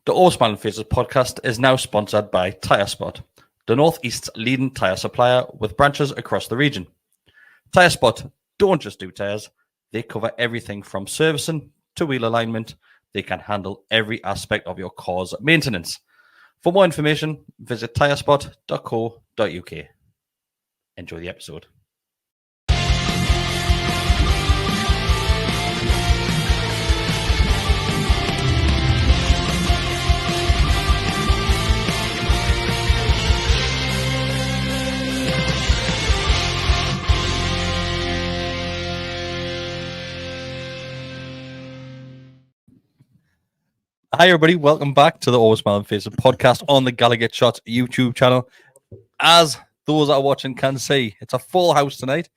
The All Smiling Faces podcast is now sponsored by Tyre Spot, the North East's leading tyre supplier with branches across the region. Tyre Spot don't just do tyres, they cover everything from servicing to wheel alignment. They can handle every aspect of your car's maintenance. For more information, visit tyrespot.co.uk. Enjoy the episode. Hi, everybody. Welcome back to the Always Smiling Faces podcast on the GallowgateShots YouTube channel. As those that are watching can see, it's a full house tonight.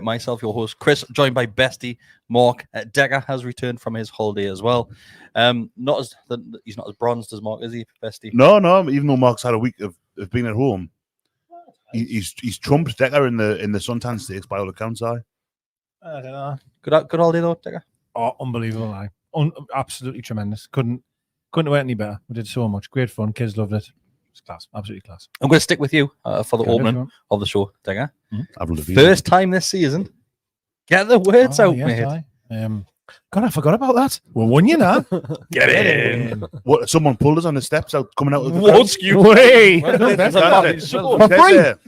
Myself, your host, Kris, joined by Besty, Marc. Deka has returned from his holiday as well. He's not as bronzed as Marc, is he, Besty? No. Even though Marc's had a week of being at home, he's trumped Deka in the suntan stakes by all accounts. I don't know. Good holiday though, Deka. Oh, unbelievable! Absolutely tremendous. Couldn't do it any better. We did so much. Great fun. Kids loved it. It's class. Absolutely class. I'm going to stick with you for the opening of the show, Deka. Mm-hmm. First time this season. Get the words out, mate. God, I forgot about that. We won you now. Get in. What? Someone pulled us on the steps out coming out of the What's you?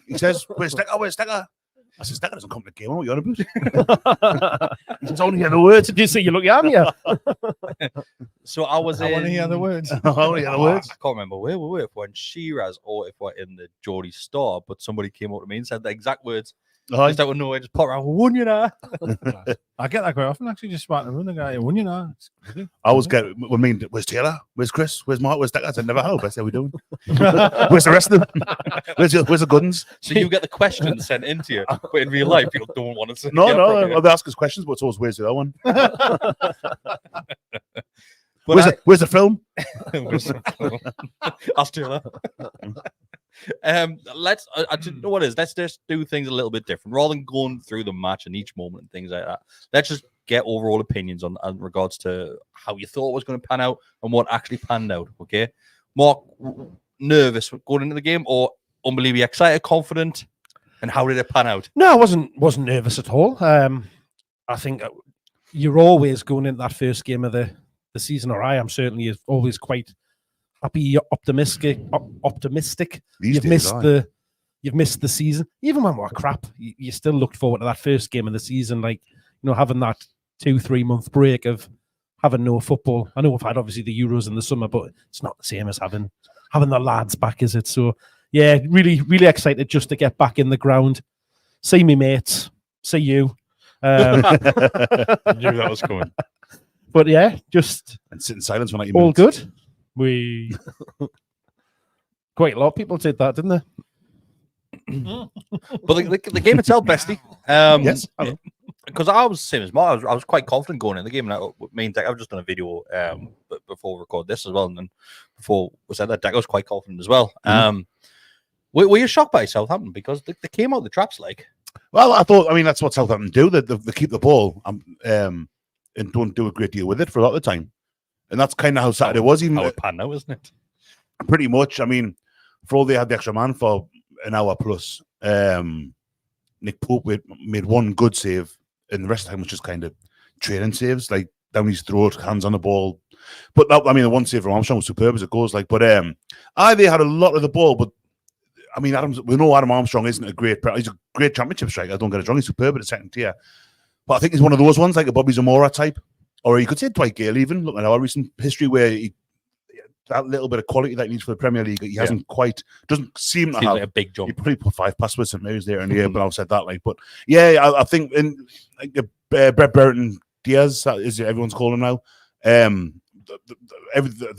He says, "Where's Deka? I said, Deka doesn't come to the game. What are you on about?" He says, "Only hear the words." Did you see you look young? Yeah. So I was in. I want to hear the words. I want to hear the words. I can't remember where we were, if we're in Shiraz or if we're in the Geordie Star, but somebody came up to me and said the exact words. Just out of nowhere, just pop around, won you now. I get that quite often, actually, just sparking the room. The guy, won you now. I always get, where's Taylor? Where's Kris? Where's Marc? Where's Deka? I said, never how. Best how we doing? Where's the rest of them? Where's the good ones? So you get the questions sent into you, but in real life, people don't want to say. No, they ask us questions, but it's always, where's the other one? Where's the film? Ask Taylor. Let's just do things a little bit different rather than going through the match and each moment and things like that. Let's just get overall opinions on regards to how you thought it was going to pan out and what actually panned out. Okay, Marc, nervous going into the game or unbelievably excited, confident, and how did it pan out? No, I wasn't nervous at all. I think you're always going into that first game of the season, or I am certainly always quite happy, optimistic. You've missed the season. Even when we're crap, you still looked forward to that first game of the season, like, you know, having that 2-3 month break of having no football. I know we've had obviously the Euros in the summer, but it's not the same as having the lads back, is it? So yeah, really, really excited just to get back in the ground, see me mates, see you. I knew that was coming. But yeah, just and sit in silence for 90 all minutes. good. Quite a lot of people did that, didn't they? But the game itself, Besty. Yes, because I was the same as Marc. I was quite confident going in the game. And I've just done a video before we record this as well, and then before we said that, Deka was quite confident as well. Were you shocked by Southampton because they came out the traps like? Well, I mean, that's what Southampton do. They keep the ball and don't do a great deal with it for a lot of the time. And that's kind of how Saturday was. Even how it panned out, isn't it? Pretty much. I mean, for all they had the extra man for an hour plus, Nick Pope made one good save, and the rest of the time was just kind of training saves, like down his throat, hands on the ball. But that, I mean, the one save from Armstrong was superb as it goes. Like, but they had a lot of the ball. But I mean, we know Adam Armstrong isn't a great. He's a great championship striker. Don't get it wrong. He's superb at the second tier. But I think he's one of those ones, like a Bobby Zamora type. Or you could say Dwight Gale, even looking at our recent history, where that little bit of quality that he needs for the Premier League, he hasn't quite, doesn't seem to have like a big jump. He probably put 5 past with St Mary's there in the year, but I've said that like. But yeah, I think in like Brett Burton Diaz, is everyone's calling him now. The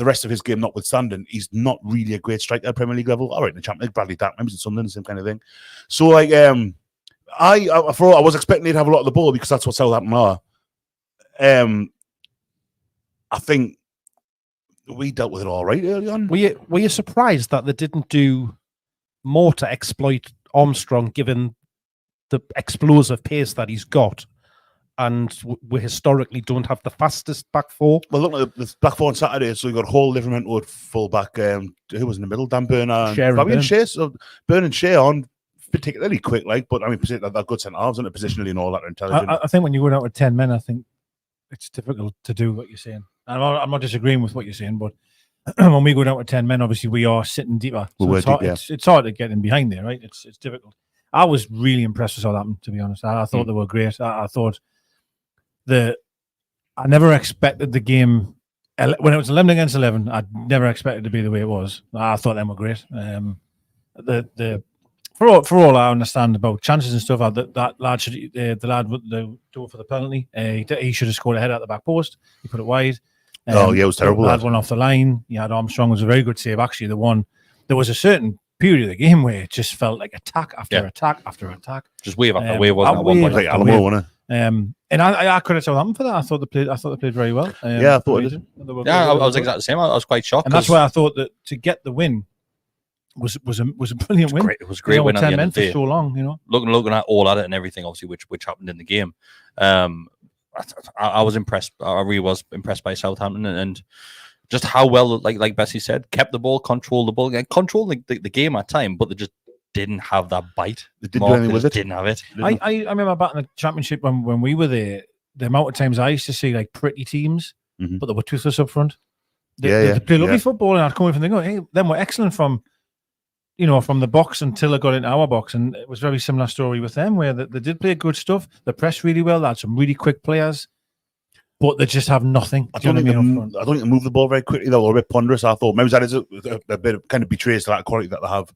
rest of his game notwithstanding, he's not really a great striker at Premier League level. All right, in the Champions League, Bradley Dack, maybe it's Sunderland, the same kind of thing. So like, I was expecting to have a lot of the ball because that's what Southampton are. I think we dealt with it all right early on. Were you surprised that they didn't do more to exploit Armstrong, given the explosive pace that he's got? and we historically don't have the fastest back four. Well, look at the back four on Saturday. So you got Hall, Livermore at full back. Who was in the middle? Dan Burn and Fabian Schar. So Burn and Schar aren't particularly quick, but I mean, they're good centre halves, and positionally and all that are intelligent. I think when you go down with 10 men, I think it's difficult to do what you're saying. And I'm not disagreeing with what you're saying, but when we go down with 10 men, obviously we are sitting deeper. So it's hard to get in behind there, right? It's difficult. I was really impressed with Southampton, to be honest. I thought they were great. I thought I never expected the game when it was 11 against 11. I never expected it to be the way it was. I thought them were great. For all I understand about chances and stuff, that lad the lad with the door for the penalty. He should have scored a header at the back post. He put it wide. It was terrible. The lad went off the line. He had Armstrong. It was a very good save. Actually, there was a certain period of the game where it just felt like attack after attack after attack. Just wave after wave, wasn't it? At one point. And I credit Southampton for that. I thought they played very well. I thought it did. I was exactly the same. I was quite shocked. And that's why I thought that to get the win was a brilliant win. It was a great win at the end of the day. For so long, Looking at all at it and everything, obviously, which happened in the game. I was impressed. I really was impressed by Southampton and just how well, like Bessie said, kept the ball, controlled the ball, and controlled the game at time, but they just didn't have that bite. They didn't do anything with it. Didn't have it. I remember back in the Championship when we were there, the amount of times I used to see like pretty teams, but they were toothless up front. They play lovely football, and I'd come in from the go, hey, them were excellent from the box until they got into our box, and it was a very similar story with them, where they did play good stuff. They pressed really well. They had some really quick players, but they just have nothing. I don't think they move the ball very quickly. They were a bit ponderous. I thought maybe that is a bit of, kind of betrays that quality that they have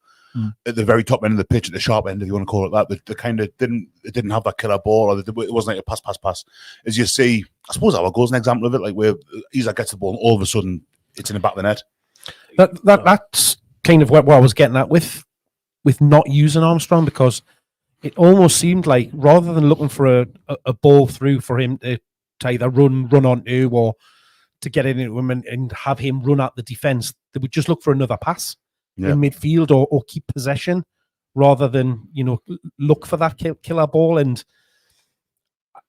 at the very top end of the pitch, at the sharp end, if you want to call it that. They kind of didn't have that killer ball, or it wasn't like a pass. As you see, I suppose our goal's an example of it. Like where Isak gets the ball, and all of a sudden it's in the back of the net. That's kind of what I was getting at with not using Armstrong, because it almost seemed like rather than looking for a ball through for him to either run onto or to get into him and have him run at the defence, they would just look for another pass in midfield or keep possession rather than look for that killer ball. And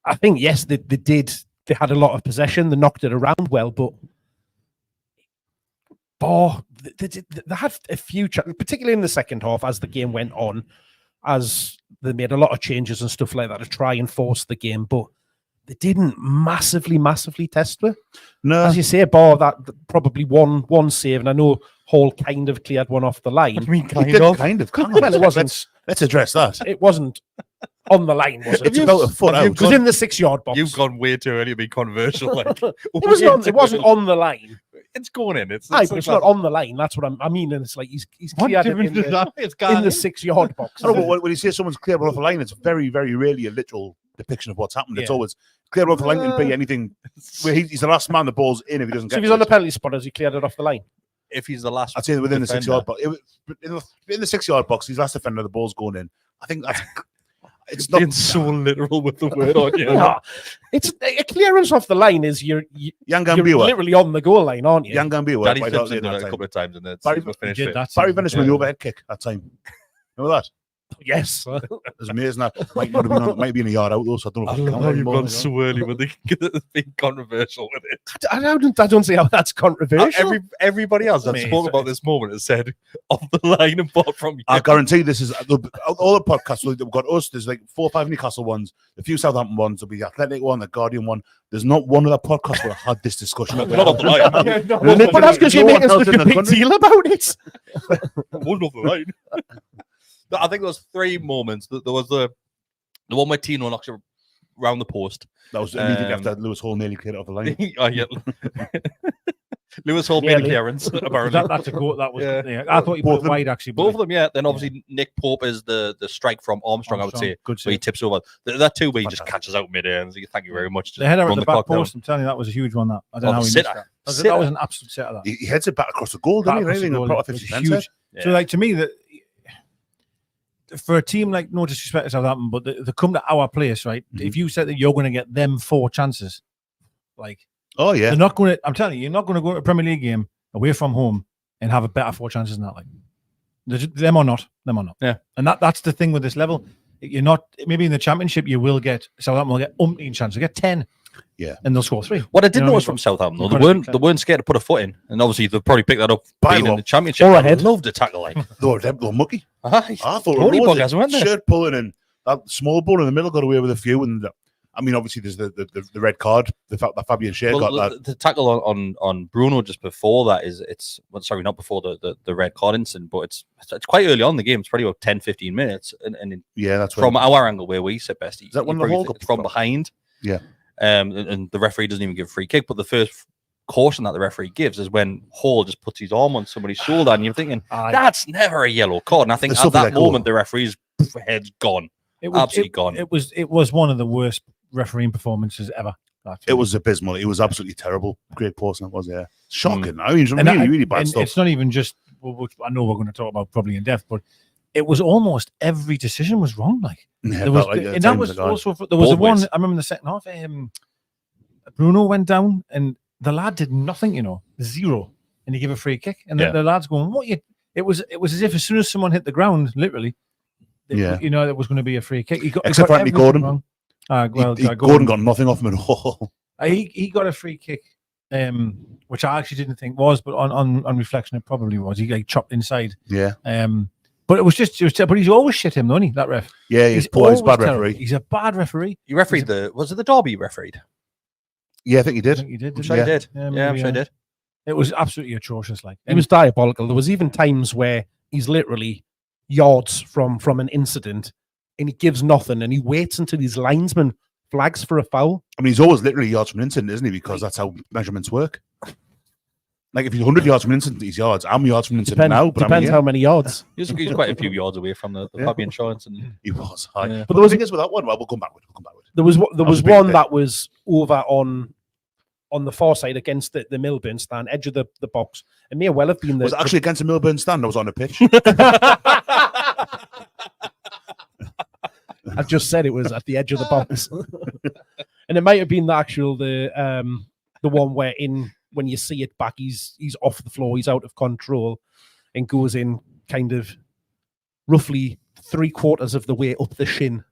I think yes, they did. They had a lot of possession. They knocked it around well, but they had a few, particularly in the second half as the game went on, as they made a lot of changes and stuff like that to try and force the game, but they didn't massively test it. No, as you say, bar that probably one save, and I know Hall kind of cleared one off the line. I mean, kind of. Well, it wasn't. Let's address that. It wasn't on the line, was it? It's about a foot out. It was in the 6-yard box. You've gone way too early to be controversial. It wasn't on the line. It's going in. It's not on the line. That's what I mean. And it's like he's cleared it in the 6-yard box. I know, but when you say someone's cleared off the line, it's very, very rarely a literal depiction of what's happened. It's always cleared off the line and be anything. Where he's the last man the ball's in if he doesn't get. So if he's on the penalty spot, has he cleared it off the line? If he's the last, I'd say within the 6-yard box. In the 6-yard box, he's last defender. The ball's going in. I think that's. It's not being so literal with the word on you. No, it's a clearance off the line. Is you're literally on the goal line, aren't you? Yangambiwa. Daddy flipped it a couple of times and then Barry finished with the overhead kick that time. Remember that? Yes, it was amazing. That might be in a yard out though. So I don't know. I love how you've gone so early with the being controversial with it. I don't see how that's controversial. Everybody else that spoke about this moment has said off the line apart from you. I guarantee this is all the podcasts. We've got us. There's like 4 or 5 Newcastle ones, a few Southampton ones. There'll be the Athletic one, the Guardian one. There's not one of the podcasts where I had this discussion. Not off the line. But that's because you're making such a big deal about it. One off the line. I think there was 3 moments. There was the one where Tino knocks it around the post. That was immediately after Lewis Hall nearly cleared it off the line. Lewis Hall made a clearance. Apparently, that's a goal. That was. Yeah. I thought he put it wide actually. Both of them, yeah. Then obviously Nick Pope is the strike from Armstrong. I would say, good where he tips over. That too, where he just catches out midair and says, "Thank you very much." The header at the back post. I'm telling you, that was a huge one. That I don't know how he missed that. That was an absolute set of that. He heads it back across the goal, didn't he? Huge. So, like to me, that. For a team like, no disrespect to Southampton, but they come to our place, right? Mm-hmm. If you said that you're going to get them 4 chances, like, they're not going to. I'm telling you, you're not going to go to a Premier League game away from home and have a better 4 chances than that. Like, them or not. Yeah, and that's the thing with this level. You're not, maybe in the Championship, you will get, Southampton will get umpteen chance. They get 10. Yeah. And they'll score 3. What I did notice from Southampton, though, they weren't scared to put a foot in. And obviously, they'll probably pick that up being in the Championship. Or ahead. I loved the tackle line. They were mucky. I thought totally buggers, weren't they? Shirt pulling and that small ball in the middle got away with a few. And I mean, obviously, there's the red card. The fact that Fabian Schar got that. The tackle on Bruno just before that sorry, not before the red card incident, but it's quite early on in the game. It's probably about 10, 15 minutes. And that's from our angle where we sit, Besty. Is that when the hole got from behind? Yeah. And the referee doesn't even give a free kick, but the first caution that the referee gives is when Hall just puts his arm on somebody's shoulder, and you're thinking that's never a yellow card. And I think at that moment the referee's head's gone, absolutely gone. It was one of the worst refereeing performances ever. It was abysmal. It was absolutely terrible. Craig Pawson, it was shocking. I mean, really bad stuff. It's not even just. I know we're going to talk about probably in depth, but it was almost every decision was wrong. Like there was, and that was also there was one. I remember in the second half, Bruno went down and the lad did nothing. 0, and he gave a free kick, and the lad's going, "What you?" It was as if as soon as someone hit the ground, literally, there was going to be a free kick. Except for Anthony Gordon. Wrong. Gordon got nothing off him at all. He got a free kick, which I actually didn't think was, but on reflection, it probably was. He chopped inside. Yeah. But it was but he's always shit him, doesn't he? That ref. Yeah, he's a bad referee. He's a bad referee. He refereed was it the derby he refereed? Yeah, I think he did. He did. I'm sure he did. Yeah, I'm sure he did. It was absolutely atrocious. It was diabolical. There was even times where he's literally yards from an incident, and he gives nothing, and he waits until his linesman flags for a foul. I mean, he's always literally yards from an incident, isn't he? Because that's how measurements work. Like if he's 100 yards from an incident, he's yards. I'm yards from an incident now. But depends how many yards. He's quite a few yards away from the Fabian Schar. He was high. Yeah. But the thing is with that one, we'll come back with. There was one that was over on the far side against the Milburn stand, edge of the box. It may well have been was it actually against the Milburn stand. I was on a pitch. I just said it was at the edge of the box, and it might have been the one where when you see it back, he's off the floor, he's out of control, and goes in kind of roughly 3/4 of the way up the shin.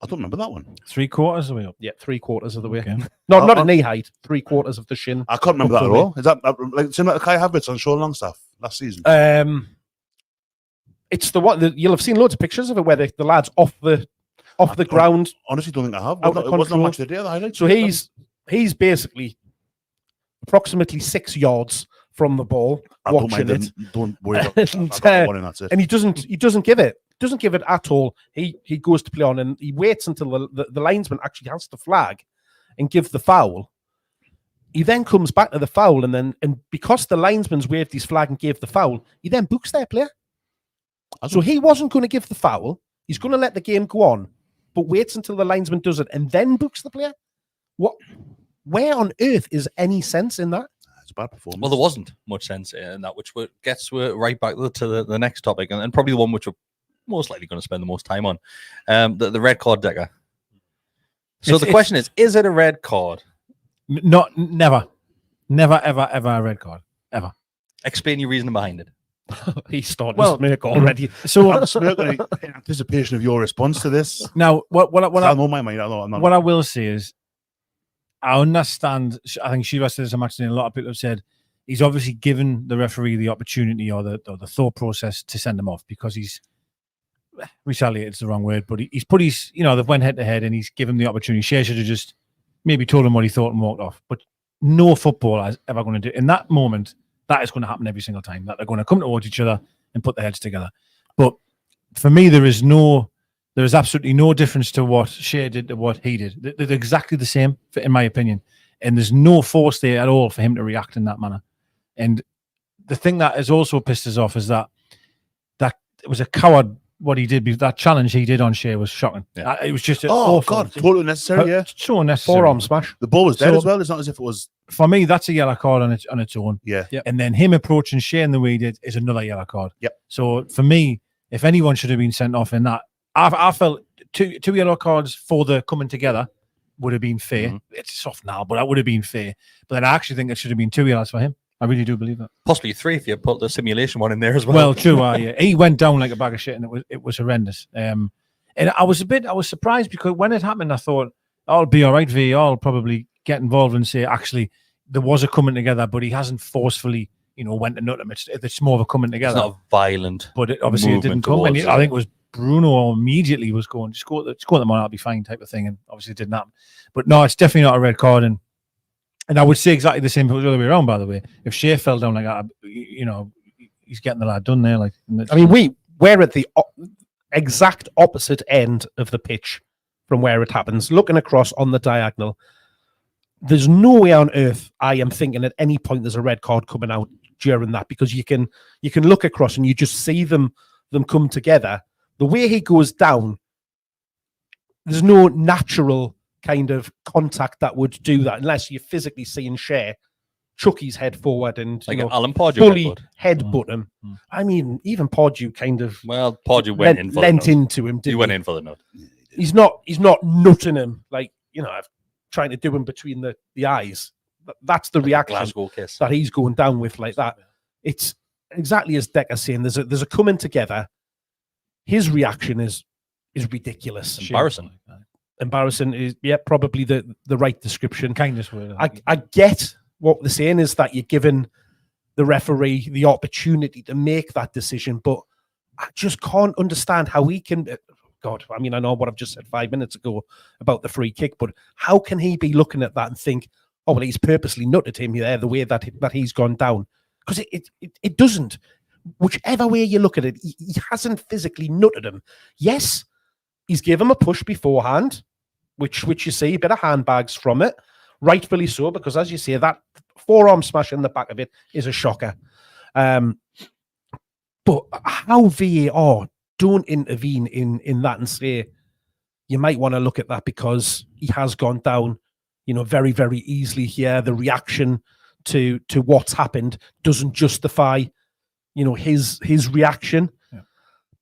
I don't remember that one. 3/4 of the way up. Yeah, 3/4 of the way. Okay. Not at knee height. 3/4 of the shin. I can't remember that at all. Is that like similar to Kai Havertz on Sean Longstaff last season? It's the one you'll have seen loads of pictures of it where the lad's off the ground. Honestly, don't think I have. It wasn't on Match of the Day, the highlights. So he's basically approximately 6 yards from the ball, watching it. Don't worry about that. And he doesn't give it. Doesn't give it at all. He goes to play on, and he waits until the linesman actually has to flag and give the foul. He then comes back to the foul, and because the linesman's waved his flag and gave the foul, he then books their player. So he wasn't going to give the foul. He's going to let the game go on, but waits until the linesman does it and then books the player. What? Where on earth is any sense in that? It's a bad performance. Well, there wasn't much sense in that, which gets right back to the next topic, and probably the one which we're most likely going to spend the most time on, the red card, Deka. So the question is it a red card? Never, ever a red card, ever. Explain your reasoning behind it. He's starting to smirk already. So I'm smirking in anticipation of your response to this. Now, what I know my mind. What I will say is, I understand. I think Shiva said this a match, and a lot of people have said he's obviously given the referee the opportunity or the thought process to send him off because he's retaliated. It's the wrong word, but he's put his, they've went head to head, and he's given him the opportunity. Shea should have just maybe told him what he thought and walked off. But no footballer is ever going to do in that moment. That is going to happen every single time. That they're going to come towards each other and put their heads together. But for me, there is absolutely no difference to what Shea did to what he did. They're exactly the same, in my opinion. And there's no force there at all for him to react in that manner. And the thing that has also pissed us off is that it was a coward what he did. That challenge he did on Shea was shocking. Yeah. It was just awful. God, totally unnecessary. Yeah, so unnecessary. Forearm smash. The ball was dead as well. It's not as if it was. For me, that's a yellow card on its own. Yeah. And then him approaching Shea in the way he did is another yellow card. Yep. So for me, if anyone should have been sent off in that, I felt two yellow cards for the coming together would have been fair. Mm-hmm. It's soft now, but that would have been fair. But then I actually think it should have been 2 yellows for him. I really do believe that. Possibly 3 if you put the simulation one in there as well. Well, true. Yeah. He went down like a bag of shit, and it was horrendous. And I was surprised because when it happened, I thought, I'll be all right, VAR will probably get involved and say, actually, there was a coming together, but he hasn't forcefully, went to nut him. It's more of a coming together. It's not violent. But obviously it didn't come. And I think it was Bruno immediately was going, score them on, I'll be fine type of thing. And obviously it didn't happen. But no, it's definitely not a red card. And I would say exactly the same if it was the other way around, by the way. If Schar fell down like that, he's getting the lad done there. Like, we're at the exact opposite end of the pitch from where it happens. Looking across on the diagonal, there's no way on earth I am thinking at any point there's a red card coming out during that, because you can look across and you just see them come together. The way he goes down, there's no natural kind of contact that would do that unless you're physically seeing Schar chuck his head forward and Alan Pardew fully headbutt him. I mean, even Pardew kind of Pardew went in for lent into him. He went in for the nut. He's not nutting him like trying to do him between the eyes. That's the reaction that he's going down with like that. It's exactly as Deka's saying. There's a coming together. His reaction is ridiculous. Embarrassing is probably the right description. Kindness word. I get what they're saying is that you're giving the referee the opportunity to make that decision, but I just can't understand how he can. God, I mean, I know what I've just said 5 minutes ago about the free kick, but how can he be looking at that and think, oh, well, he's purposely nutted him there the way that he's gone down? Because it doesn't. Whichever way you look at it, he hasn't physically nutted him. Yes, he's given him a push beforehand, which you see, a bit of handbags from it. Rightfully so, because as you say, that forearm smash in the back of it is a shocker. But how VAR don't intervene in that and say, you might want to look at that because he has gone down, very, very easily here. The reaction to what's happened doesn't justify, his reaction. Yeah.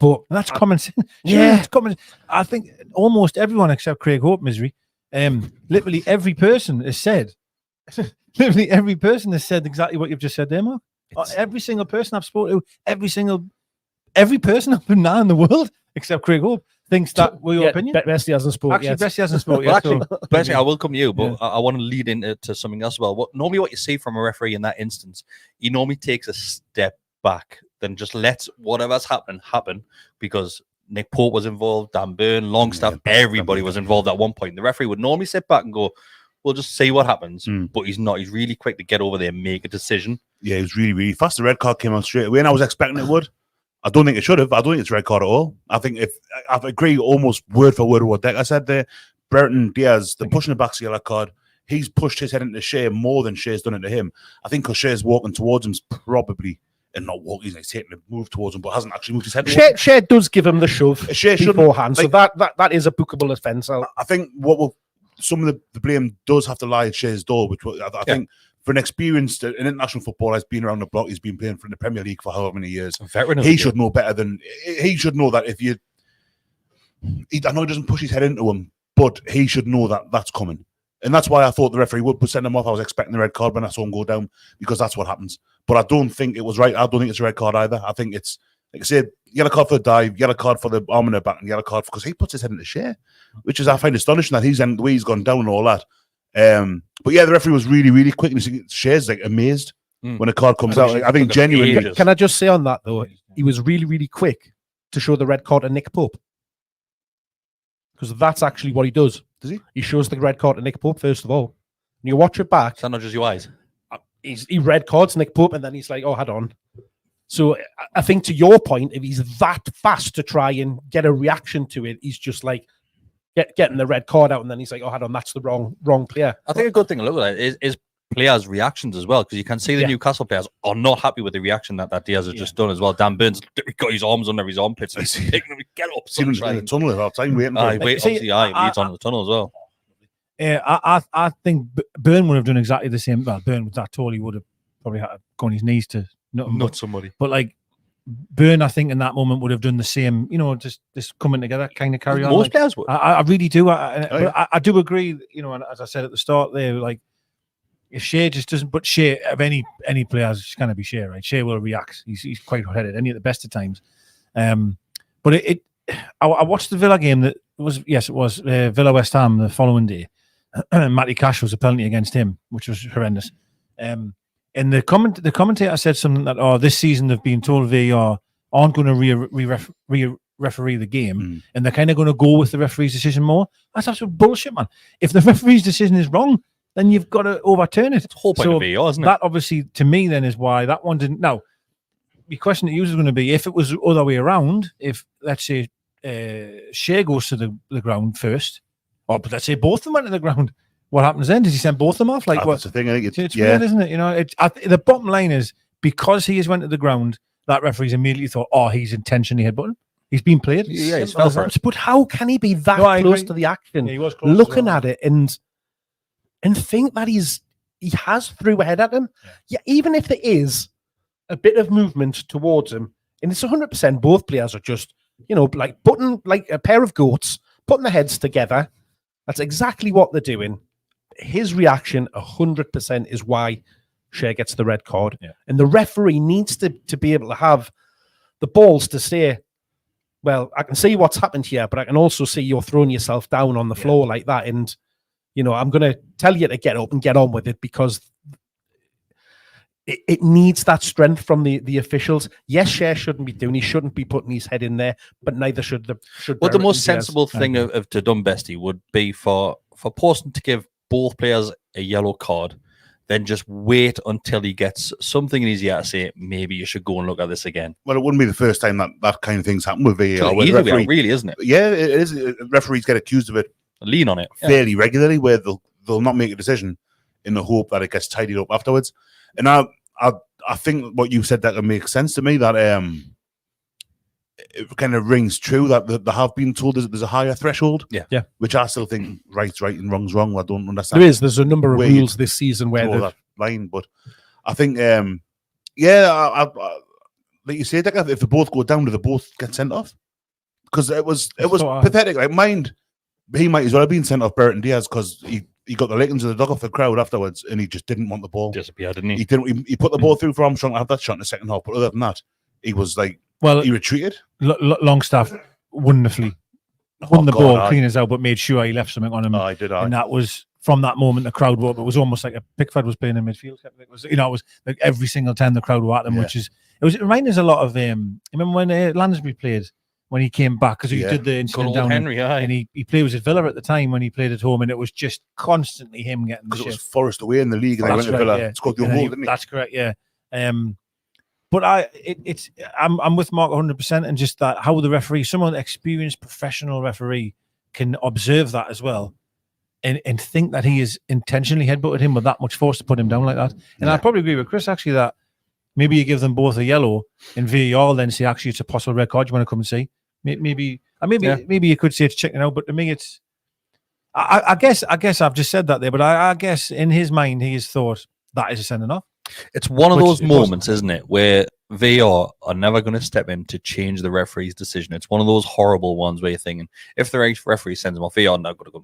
But that's common sense. It's common. I think almost everyone except Craig Hope Misery, literally every person has said exactly what you've just said there, Mark. Every single person I've spoken to, every person up and down in the world except Craig Hope thinks that were your opinion. Besty hasn't spoken yet. Besty hasn't spoken yet. Besty, I will come to you, but I want to lead into something else as well. Normally what you see from a referee in that instance, he normally takes a step back, then just lets whatever's happen, because Nick Pope was involved, Dan Burn, Longstaff, everybody was involved at one point. The referee would normally sit back and go, we'll just see what happens. But he's not. He's really quick to get over there and make a decision. Yeah, he was really, really fast. The red card came out straight away, and I was expecting it would. I don't think it should have. I don't think it's a red card at all. I think I agree almost word for word with what Deka said there. Brereton Diaz, the pushing the back to yellow card, he's pushed his head into Schar more than Shar's done it to him. I think because Shar's walking towards him, probably, and not walking, he's taking a move towards him, but hasn't actually moved his head. Schar does give him the shove beforehand, so that is a bookable offence. I think some of the blame does have to lie at Shar's door, which I think for an experienced international footballer, has been around the block, he's been playing for the Premier League for however many years. He should know better than he should know that if I know he doesn't push his head into him, but he should know that that's coming. And that's why I thought the referee would send him off. I was expecting the red card when I saw him go down, because that's what happens. But I don't think it was right. I don't think it's a red card either. I think it's, like I said, yellow card for the dive, yellow card for the arm in the back, and yellow card because he puts his head into Schar, which is, I find astonishing that the way he's gone down and all that. But yeah, the referee was really, really quick. And Shar's like amazed when a card comes out. I think genuinely. Can I just say on that though, he was really, really quick to show the red card to Nick Pope, because that's actually what he does. Does he? He shows the red card to Nick Pope first of all. And you watch it back. Is that not just your eyes? He red cards Nick Pope, and then he's like, "Oh, hold on." So I think to your point, if he's that fast to try and get a reaction to it, he's just like getting the red card out, and then he's like, "Oh, hold on, that's the wrong player." I think a good thing to look at is players' reactions as well, because you can see the Newcastle players are not happy with the reaction that Diaz has just done as well. Dan Burns got his arms under his armpits and he's picking him, get up. See him in the tunnel at half time waiting. He leads on the tunnel as well. Yeah, I think Burn would have done exactly the same. Well, Burn with that tall, he would have probably had to go on his knees to nut somebody. But like Burn, I think in that moment would have done the same. Just coming together, kind of carry on. Most players would. I really do. I do agree. And as I said at the start there, like if Schar just doesn't, but Schar of any players, it's going to be Schar, right? Schar will react. He's quite hot-headed, and at the best of times. But I watched the Villa game. It was Villa West Ham the following day. Matty Cash was a penalty against him, which was horrendous. And the commentator said something that this season they've been told VAR aren't going to referee the game, and they're kind of going to go with the referee's decision more. That's absolute bullshit, man. If the referee's decision is wrong, then you've got to overturn it. It's the whole point of VAR, isn't it? That obviously, to me, then is why that one didn't. Now, the question to you is going to be, if it was the other way around, if, let's say, Schar goes to the ground first, or let's say both of them went to the ground, what happens then? Does he send both of them off? Like, that's the thing. I think it's weird, isn't it? You know, the bottom line is, because he has went to the ground, that referee's immediately thought, he's intentionally headbutting. He's been played. Yeah, he's fell for it. But how can he be that close to the action? Yeah, he was close looking at it and think that he has threw ahead at him. Yeah, even if there is a bit of movement towards him, and it's 100%, both players are just, like putting like a pair of goats, putting their heads together. That's exactly what they're doing. His reaction 100% is why Schar gets the red card. Yeah. And the referee needs to be able to have the balls to say, well, I can see what's happened here, but I can also see you're throwing yourself down on the floor like that. And, I'm going to tell you to get up and get on with it, because it needs that strength from the officials. Yes, Schar shouldn't be doing, he shouldn't be putting his head in there, but neither should the. Well, the most sensible thing of to done, Besty, would be for Pawson to give both players a yellow card, then just wait until he gets something in his ear to say, maybe you should go and look at this again. Well, it wouldn't be the first time that kind of things happen with VAR. Really, isn't it? Yeah, it is. Referees get accused of it. Lean on it fairly regularly, where they'll not make a decision in the hope that it gets tidied up afterwards. And I think what you said, that makes sense to me, that it kind of rings true that they have been told there's a higher threshold. Yeah. Which I still think right's right and wrong's wrong. I don't understand. There's a number of rules this season where that line, but I think like you say, Deka, if they both go down, do they both get sent off? Because it was pathetic. Like, he might as well have been sent off, Burton Diaz, because he got the lickings of the dog off the crowd afterwards, and he just didn't want the ball. Disappeared, didn't he? He put the ball through for Armstrong to have that shot in the second half, but other than that, he was like, he retreated. Longstaff wonderfully won the ball, clean as out, but made sure he left something on him. I did. And that was, from that moment, the crowd were. It was almost like a Pickford was playing in midfield. It was, it was like every single time the crowd were at him, it reminded us a lot of. Remember when Lansbury played, when he came back, because he did the incident down Henry, and he played with Villa at the time when he played at home, and it was just constantly him getting the shit. Because it was Forest away in the league, and they went to Villa, scored the goal, didn't he? That's correct, yeah. But I'm with Mark 100%, and just that how the referee, someone experienced professional referee, can observe that as well, and think that he is intentionally headbutted him with that much force to put him down like that. And I probably agree with Kris, actually, that maybe you give them both a yellow, and VAR then say, actually, it's a possible red card. You want to come and see? Maybe you could say it's checking out, but to me, it's. I guess I've just said that there, but I guess in his mind he has thought that is a sending off. It's one of those moments, isn't it, where VAR are never going to step in to change the referee's decision. It's one of those horrible ones where you're thinking, if the referee sends him off, VAR now got to go,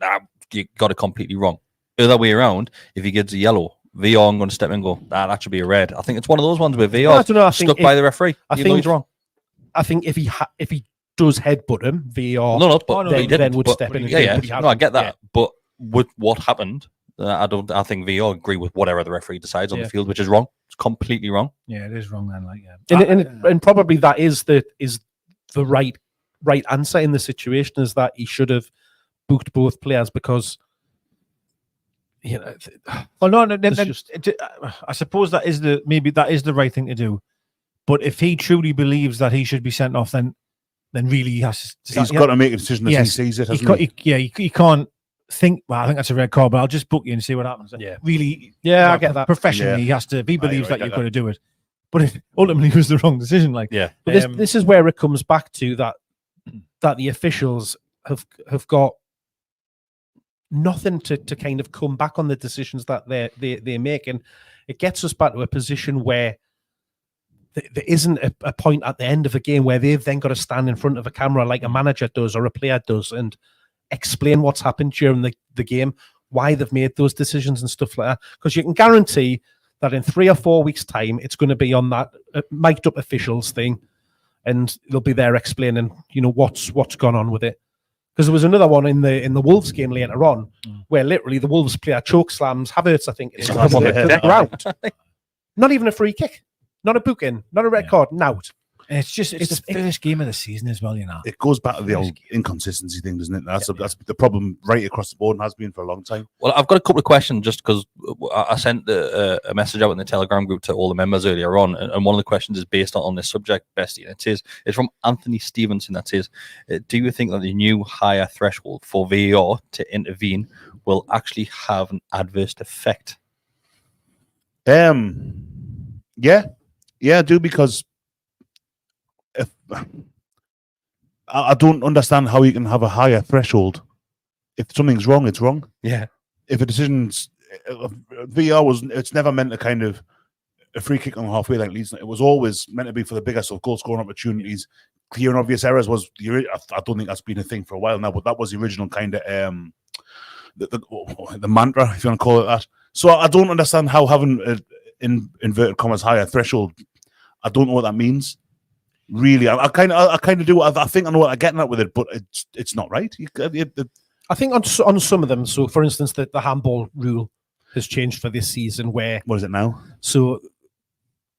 you got it completely wrong. The other way around, if he gives a yellow, VAR I'm going to step in and go, that should be a red. I think it's one of those ones where VAR stuck by the referee. I think he's wrong. I think if he does headbutt him, VAR then would step in. I get that, but with what happened, I think VAR agree with whatever the referee decides on the field, which is wrong. It's completely wrong. Yeah, it is wrong then. And probably that is the right answer in the situation, is that he should have booked both players, because I suppose that is the right thing to do. But if he truly believes that he should be sent off, then really he has to. He's got to make a decision as he sees it. He can't think, well, I think that's a red card, but I'll just book you and see what happens. Yeah, really. Yeah, I get that. Professionally, he has to. If he believes that you've got to do it, but if ultimately it was the wrong decision, but this is where it comes back to that the officials have got nothing to kind of come back on the decisions that they make, and it gets us back to a position where there isn't a point at the end of a game where they've then got to stand in front of a camera like a manager does or a player does and explain what's happened during the game, why they've made those decisions and stuff like that. Because you can guarantee that in 3 or 4 weeks' time, it's going to be on that mic'd up officials thing. and they'll be there explaining, what's gone on with it. Because there was another one in the Wolves game later on, where literally the Wolves player choke slams Havertz, I think, to the ground. Not even a free kick, not a booking, not a red card, out. And it's the first game of the season as well, It goes back to the old inconsistency thing, doesn't it? That's the problem right across the board and has been for a long time. Well, I've got a couple of questions just because I sent a message out in the Telegram group to all the members earlier on, and one of the questions is based on this subject, Besty, and it's from Anthony Stevenson that says, do you think that the new higher threshold for VAR to intervene will actually have an adverse effect? Yeah, I do, because I don't understand how you can have a higher threshold. If something's wrong, it's wrong. Yeah. If a decision's VR it's never meant to kind of a free kick on the halfway line. It was always meant to be for the bigger sort of goal scoring opportunities. Clear and obvious errors was I don't think that's been a thing for a while now, but that was the original kind of the mantra, if you want to call it that. So I don't understand how having in inverted commas higher threshold. I don't know what that means. Really, I kind of do. I think I know what I'm getting at with it, but it's not right. I think on some of them. So, for instance, the handball rule has changed for this season. Where what is it now? So,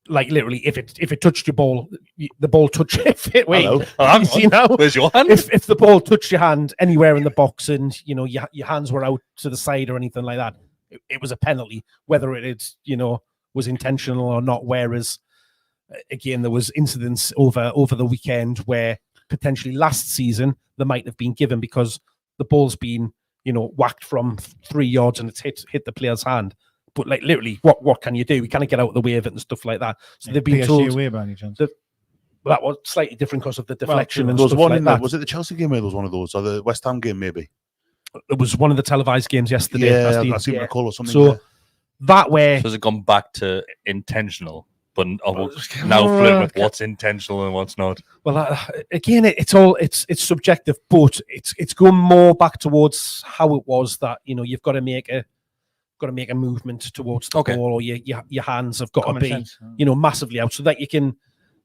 like literally, if it touched your ball, the ball touched. See now, where's your hand? If the ball touched your hand anywhere in the box, and your hands were out to the side or anything like that, it was a penalty, whether it was intentional or not. Whereas again, there was incidents over the weekend where potentially last season they might have been given because the ball's been, whacked from 3 yards and it's hit the player's hand. But like literally, what can you do? We can't get out of the way of it and stuff like that. So they've been told away by any chance. That was slightly different because of the deflection and there was stuff one like in that. Was it the Chelsea game where there was one of those, or the West Ham game maybe? It was one of the televised games yesterday. Yeah, I seem to recall or something. So that way, so has it gone back to intentional? But now flip with what's intentional and what's not. Well, again, it's subjective, but it's going more back towards how it was that you've got to make a movement towards the ball, or your hands have got to be massively out so that you can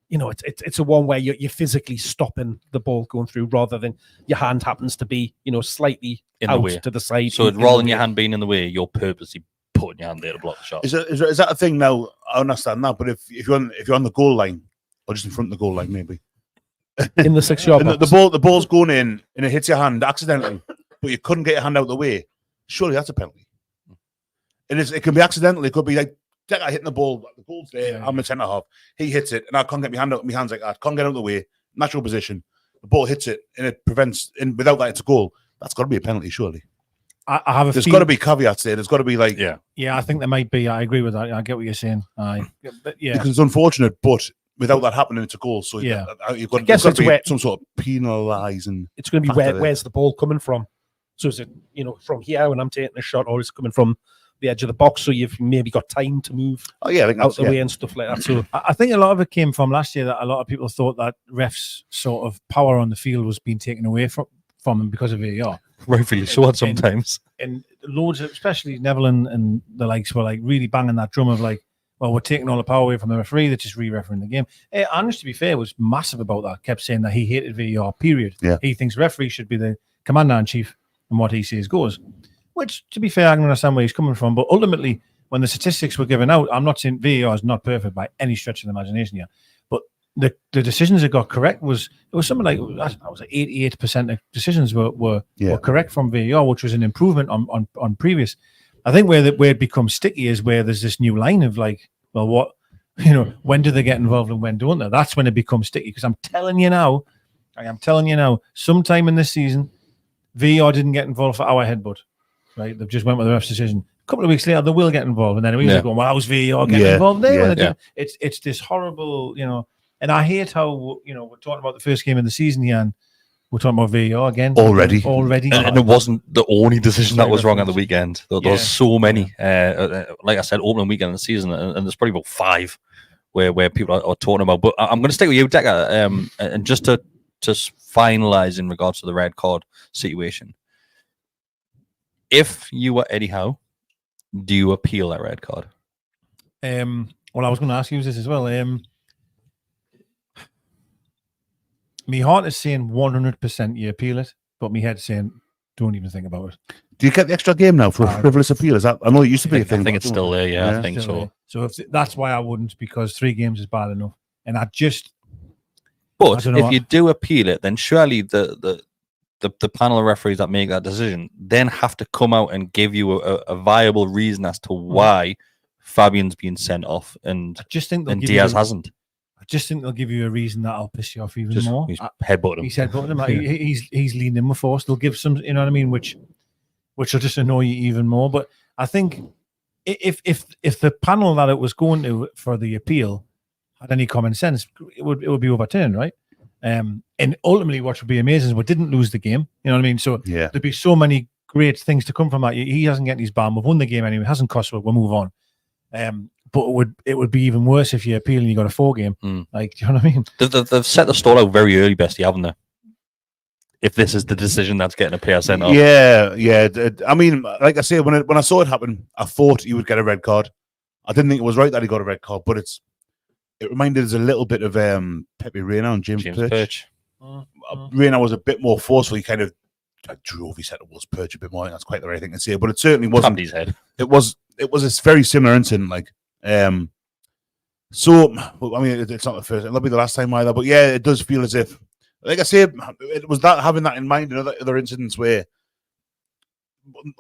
it's a one where you're physically stopping the ball going through rather than your hand happens to be slightly in out the way to the side. So rather than your hand being in the way, you're purposely putting your hand there to block the shot. Is that a thing now? I understand that, but if you're on the goal line or just in front of the goal line, maybe in the 6 yard box, the ball's going in and it hits your hand accidentally, but you couldn't get your hand out of the way. Surely that's a penalty. It can be accidental. It could be like Deka hitting the ball. The goal's there. I'm in centre half. He hits it, and I can't get my hand out. My hands like that. Can't get out of the way. Natural position. The ball hits it, and it prevents. And without that, it's a goal. That's got to be a penalty, surely. I have a. There's got to be caveats there. There's got to be like. Yeah, I think there might be. I agree with that. I get what you're saying. Because it's unfortunate, but without that happening, it's a goal. So you've got to be some sort of penalising. It's going to be where's the ball coming from? So is it from here when I'm taking a shot, or is it coming from the edge of the box? So you've maybe got time to move. Oh yeah, I think out the way and stuff like that. So I think a lot of it came from last year that a lot of people thought that refs' sort of power on the field was being taken away from them because of VAR. Rightfully so sometimes. And loads, especially Neville and the likes, were like really banging that drum of like, well, we're taking all the power away from the referee. They're just re-refereeing the game. Anish, to be fair, was massive about that. Kept saying that he hated VAR, period. Yeah. He thinks referee should be the commander-in-chief and what he says goes. Which, to be fair, I can understand where he's coming from. But ultimately, when the statistics were given out, I'm not saying VAR is not perfect by any stretch of the imagination here. But the decisions that got correct was something like, I was 88% of decisions were correct from VAR, which was an improvement on previous. I think where it becomes sticky is where there's this new line of like, well, what, when do they get involved and when don't they? That's when it becomes sticky. Because I am telling you now, sometime in this season, VAR didn't get involved for our headbutt. Right, they've just went with the ref's decision. A couple of weeks later, they will get involved, and then we're going, "Well, how's VAR getting involved there?" It's this horrible, And I hate how we're talking about the first game of the season here, and we're talking about VAR again already. And it wasn't the only decision that was wrong at the weekend. There was so many. Like I said, opening weekend of the season, and there's probably about 5 where people are talking about. But I'm going to stick with you, Deka, and just to finalise in regards to the red card situation. If you were Eddie Howe, do you appeal that red card? Well, I was going to ask you this as well. my heart is saying 100% you appeal it, but my head's saying don't even think about it. Do you get the extra game now for a frivolous appeal? Is that? I know it used to be a thing. I think it's still there. Yeah, I think so. There. So that's why I wouldn't, because 3 games is bad enough. And But if you do appeal it, then surely the panel of referees that make that decision then have to come out and give you a viable reason as to why Fabian's been sent off and Diaz hasn't. I just think they'll give you a reason that'll piss you off even more. He's headbutted him. He's headbutted him. He's leaning in with force. They'll give some, you know what I mean, which will just annoy you even more. But I think if the panel that it was going to for the appeal had any common sense, it would be overturned, right? And ultimately, what would be amazing is we didn't lose the game. You know what I mean? So there'd be so many great things to come from that. He hasn't getting his ban. We've won the game anyway. It hasn't cost us. We'll move on. But it would be even worse if you appeal and you got a 4 game. Like, do you know what I mean? They've set the stall out very early, Besty, haven't they? If this is the decision that's getting a player sent off. Yeah. I mean, like I say, when I saw it happen, I thought he would get a red card. I didn't think it was right that he got a red card, but it reminded us a little bit of Pepe Reina and James Perch. Reina was a bit more forceful. He kind of drove his head towards Perch a bit more. I think that's quite the right thing to say, but it certainly wasn't. His head. It was a very similar incident. Like, so I mean, it's not the first. It'll be the last time either. But yeah, it does feel as if, like I say, it was that having that in mind in other incidents where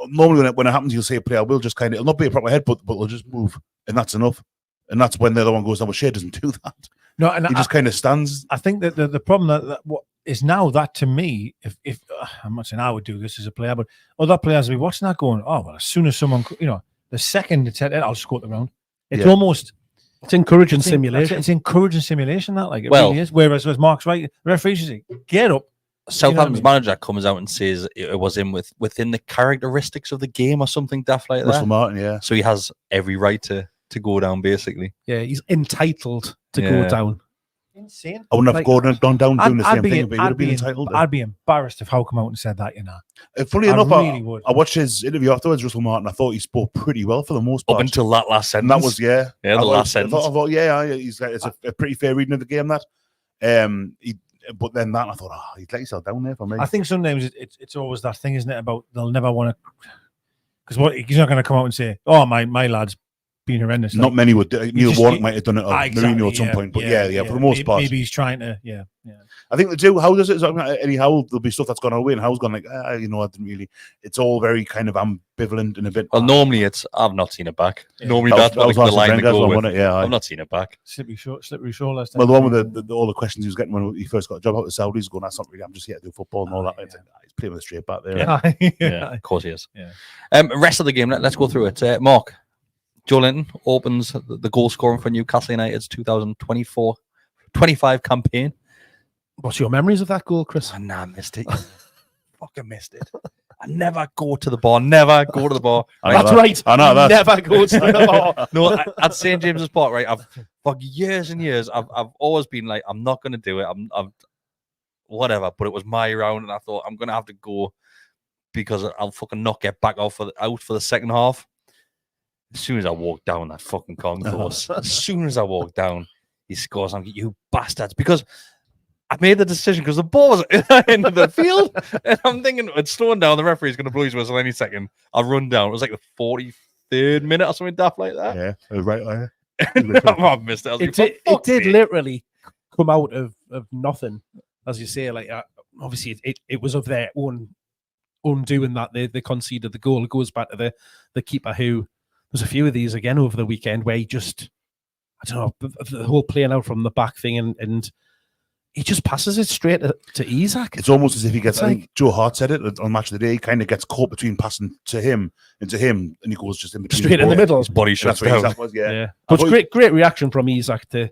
normally when it happens, you'll say a player will just kind of, it'll not be a proper head, but they'll just move, and that's enough. And that's when the other one goes down. Well, Shea doesn't do that. No, and he just kind of stands. I think that the problem that what is now that to me, if I'm not saying I would do this as a player, but other players will be watching that going, oh well, as soon as someone, the second it's head, I'll just go the round. It's almost. It's encouraging simulation. It's encouraging simulation, that it really is. Whereas Mark's right, referees say, get up. Southampton's manager comes out and says it was within the characteristics of the game or something daft like that. Russell Martin, yeah. So he has every right to go down, basically. Yeah, he's entitled to go down. Insane. I wouldn't have gone down doing the same thing, but he would have been entitled. I'd be embarrassed if Howe come out and said that, Funny enough, I watched his interview afterwards, Russell Martin. I thought he spoke pretty well for the most part. Up until that last sentence. And that was, the last sentence. I thought, it's a pretty fair reading of the game, that. But then that, I thought, he'd let himself down there for me. I think sometimes it's always that thing, isn't it, about they'll never want to, because he's not going to come out and say, oh, my lad's been horrendous. Not many would. Neil Warnock might have done it, or Mourinho at some point, but for the most part. Maybe he's trying to, I think they do. How does it? Anyhow, there'll be stuff that's gone away, and How's gone like, I didn't really. It's all very kind of ambivalent and a bit. Well, normally I've not seen it back. Yeah. Normally that's the line to go with. I've not seen it back. Slippery shore last time. Well, the one with all the questions he was getting when he first got a job out of Saudis, going, that's not really. I'm just here to do football and all that. He's playing with a straight back there. Yeah, of course he is. Yeah. Rest of the game. Let's go through it. Mark. Joelinton opens the goal scoring for Newcastle United's 2024-25 campaign. What's your memories of that goal, Kris? I missed it. Fucking missed it. I never go to the bar. Never go to the bar. That's right. I know that. Never go to the bar. No, at St. James's Park, right? For years and years, I've always been like, I'm not going to do it. I'm whatever. But it was my round, and I thought I'm going to have to go because I'll fucking not get back out for the second half. As soon as I walk down that fucking Concourse, as soon as I walk down, he scores. I'm like, you bastards. Because I made the decision because the ball was in the field. And I'm thinking, it's slowing down. The referee's going to blow his whistle any second. I'll run down. It was like the 43rd minute or something daft like that. Yeah, right there. I missed it. It did literally come out of nothing, as you say. Like, obviously, it was of their own undoing that they conceded the goal. It goes back to the keeper who. There's a few of these again over the weekend where he just, I don't know, the whole playing out from the back thing and he just passes it straight to Isak. It's almost as if he gets, I think Joe Hart said it on Match of the Day, he kind of gets caught between passing to him, and he goes just in between. Straight in the middle. His body shuts down. Isak was, But it's great reaction from Isak to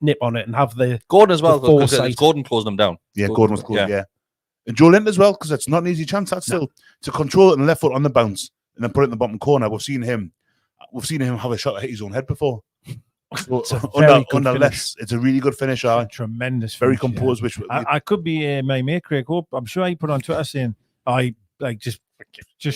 nip on it and have the Gordon as well, because Gordon closed him down. Yeah, Gordon was closed, And Joelinton as well, because it's not an easy chance. That's still to control it on the left foot on the bounce. And then put it in the bottom corner. We've seen him have a shot that hit his own head before. So it's a really good finish. Tremendous, very composed. Which I could be my mate Craig Hope. I'm sure he put on Twitter saying, "I just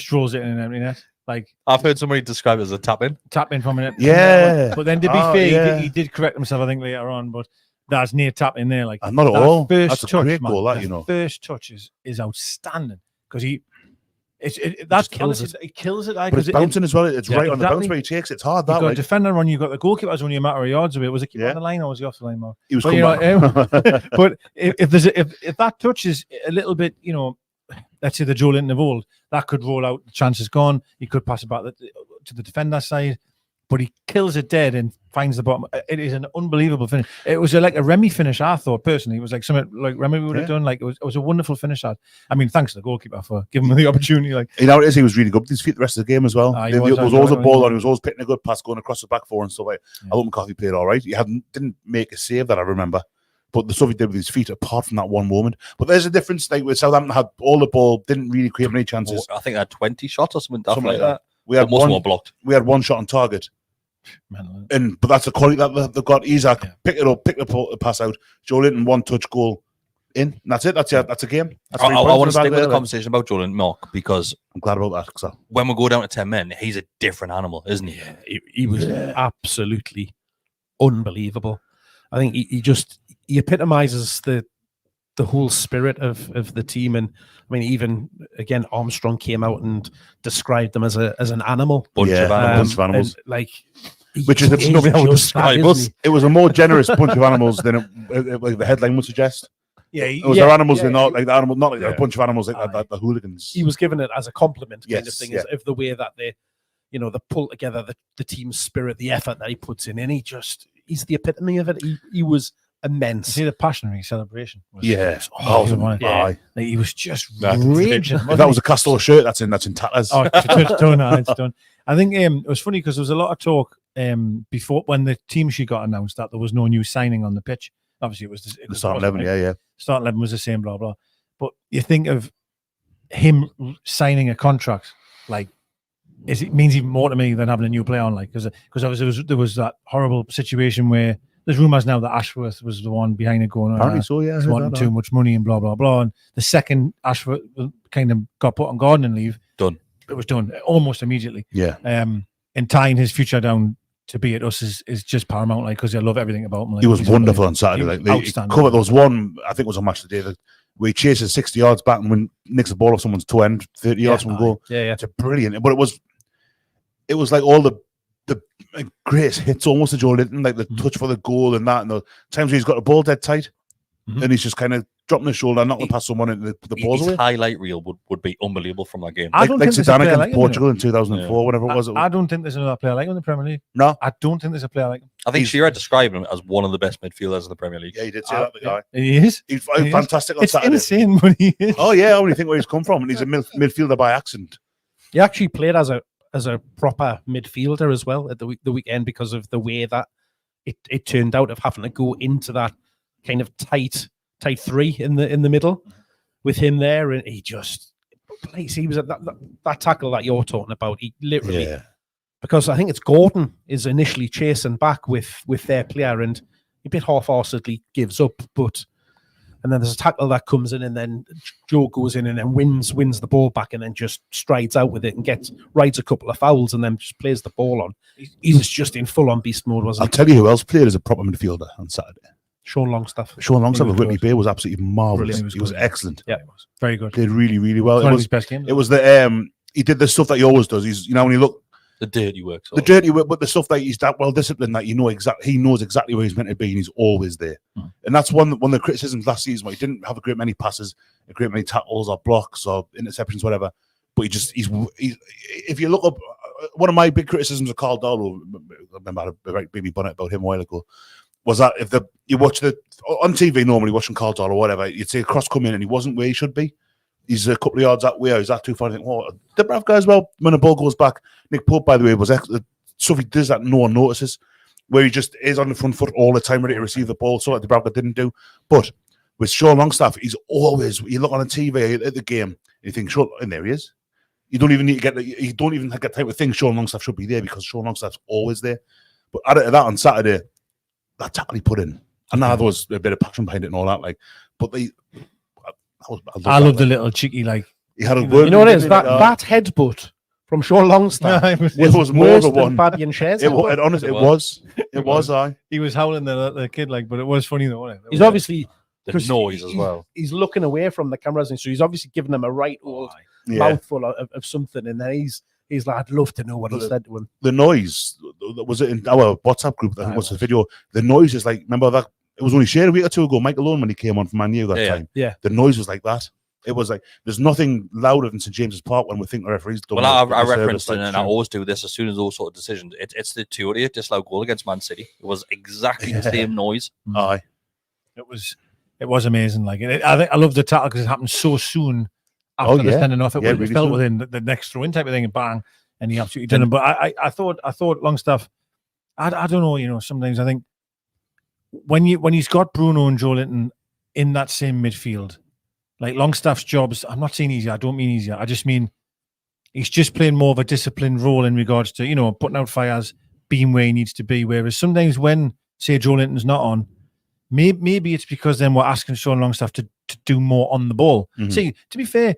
throws it in an empty net." Like I've heard somebody describe it as a tap in from it. Yeah, but then to be fair, he did correct himself. I think later on, but That's near tap in there. Like, not at that all. First That's a touch, great man, goal, that, the you know. first touch is outstanding because that just kills honestly, it kills it. But it's bouncing as well. It's right on the bounce where he takes it. It's hard, that. You've got Like, a defender on, you've got the goalkeeper's only a matter of yards away. Was it keep Yeah. on the line or was he off the line, Mark? he was But, coming back. but if that touch is a little bit, let's say the Joelinton of old, that could roll out. The chance is gone. He could pass it back to the defender side, but he kills it dead and finds the bottom. It is an unbelievable finish. It was like a Remy finish, I thought personally. It was like something like Remy would have done. Like it was a wonderful finish. I mean, thanks to the goalkeeper for giving him the opportunity. Like, You know what it is? He was really good with his feet the rest of the game as well. There was always a ball on. He was always pitching a good pass going across the back four and stuff like. I thought McCarthy played all right. He didn't make a save that I remember, but the stuff he did with his feet, apart from that one moment. But there's a difference. Like with Southampton, had all the ball, didn't really create many chances. I think I had 20 shots or something like that. We had most more blocked. We had one shot on target. But that's the quality that they've got. Isak, pick it up, pick the pass out. Joelinton, one touch goal in. And that's it. That's a game. That's I want to stick with the conversation about Joelinton Mark because I'm glad about that. So. When we go down to 10 men, he's a different animal, isn't he? Yeah, he was absolutely unbelievable. I think he epitomizes the whole spirit of the team. And I mean, even again, Armstrong came out and described them as an animal. Bunch of animals. And, like, which is just describe us. It was a more generous bunch of animals than like the headline would suggest. Yeah, it was our animals. They're not like the animal, not like a bunch of animals like the hooligans. He was given it as a compliment, kind of thing, of the way that they pull together the team spirit, the effort that he puts in, and he's the epitome of it. He was immense. You see the passionate celebration? He was just raging. If that was a Castile shirt, that's in tatters. Oh, it's done. I think it was funny because there was a lot of talk before when the team sheet got announced that there was no new signing on the pitch. Obviously, it was the starting 11. Yeah. Starting 11 was the same. Blah blah. But you think of him signing a contract, like, it means even more to me than having a new player on, like, because obviously there was that horrible situation where there's rumours now that Ashworth was the one behind it going, apparently so, yeah, he's wanting too much money and blah blah blah. And the second Ashworth kind of got put on gardening leave, it was done almost immediately. Yeah. And tying his future down to be at us is just paramount, like, because I love everything about him. Like, he was wonderful on Saturday. Like, outstanding. There was one, I think it was on Match of the Day, where he chases 60 yards back and nicks the ball off someone's toe end, 30 yards from goal. Yeah. It's brilliant. But it was like all the greatest hits almost to Joelinton, like the touch for the goal and that, and the times where he's got the ball dead tight and he's just kind of dropping his shoulder, knocking past someone and the ball's away. His highlight reel would be unbelievable from that game. I don't think Zidane against Portugal in 2004, whatever it was. I don't think there's another player like him in the Premier League. No. I don't think there's a player like him. I think Shearer described him as one of the best midfielders in the Premier League. Yeah, he did say that, the guy. He is. He's fantastic on it's Saturday. It's insane, but he is. Oh, yeah, I only think where he's come from. And he's a midfielder by accident. He actually played as a proper midfielder as well at the weekend because of the way that it turned out of having to go into that kind of tight three in the middle with him there, and he was at that tackle that you're talking about. He literally, because I think it's Gordon is initially chasing back with their player, and a bit half-arsedly gives up, and then there's a tackle that comes in, and then Joe goes in and then wins the ball back, and then just strides out with it and rides a couple of fouls, and then just plays the ball on. He was just in full-on beast mode, wasn't he? I'll tell you who else played as a proper midfielder on Saturday. Sean Longstaff. Of Whitby Bay was absolutely marvellous. He was excellent. Yeah, it was very good. Played really, really well. One of his best games. It was he did the stuff that he always does. He's, when you look, the dirty work, but the stuff that he's that well disciplined that he knows exactly where he's meant to be, and he's always there. And that's one of the criticisms last season, where he didn't have a great many passes, a great many tackles or blocks or interceptions, whatever. But he's if you look up, one of my big criticisms of Carl Darlow, I remember I had a right baby bonnet about him a while ago, was that if you watch on TV normally watching Carl Darlow or whatever, you'd see a cross come in and he wasn't where he should be. He's a couple of yards that way, or he's that too far. I think, the brave guy as well, when the ball goes back. Nick Pope, by the way, was stuff he does that no one notices, where he just is on the front foot all the time, ready to receive the ball, so like the brave guy didn't do. But with Sean Longstaff, he's always, you look on the TV at the game, and you think, and there he is. You don't even need to you don't even get time to think Sean Longstaff should be there, because Sean Longstaff's always there. But added to that on Saturday, that tackle he put in, and now there was a bit of passion behind it and all that, but I love the little cheeky, like, he had a word. You know what it is? That headbutt from Sean Longstaff it was more worse of a than one. Fabian Schar. It was. I. He was howling the kid like, but it was funny though, wasn't it? He's obviously The noise as well. He's looking away from the cameras, and so he's obviously giving them a right old mouthful of something, and then he's like, I'd love to know what he said to him. The noise, was it in our WhatsApp group? I think was the video. The noise is like, remember that? It was only shared a week or two ago, Michael Owen, when he came on from Man U that time. Yeah. The noise was like that. It was like, there's nothing louder than St. James's Park when we think the referee's done. Well, I referenced it, and I always do this as soon as those sort of decisions. It's the 2-8 disallowed goal against Man City. It was exactly the same noise. Aye. It was amazing. Like I love the tackle because it happened so soon after the standing off. It really felt within the next throw in type of thing, and bang, and he absolutely did it. But I thought Longstaff. I don't know. You know, sometimes I think when he's got Bruno and Joelinton in that same midfield, like Longstaff's jobs. I'm not saying easier. I don't mean easier. I just mean he's just playing more of a disciplined role in regards to putting out fires, being where he needs to be. Whereas sometimes when say Joelinton's not on. Maybe it's because then we're asking Sean Longstaff to do more on the ball. Mm-hmm. See, to be fair,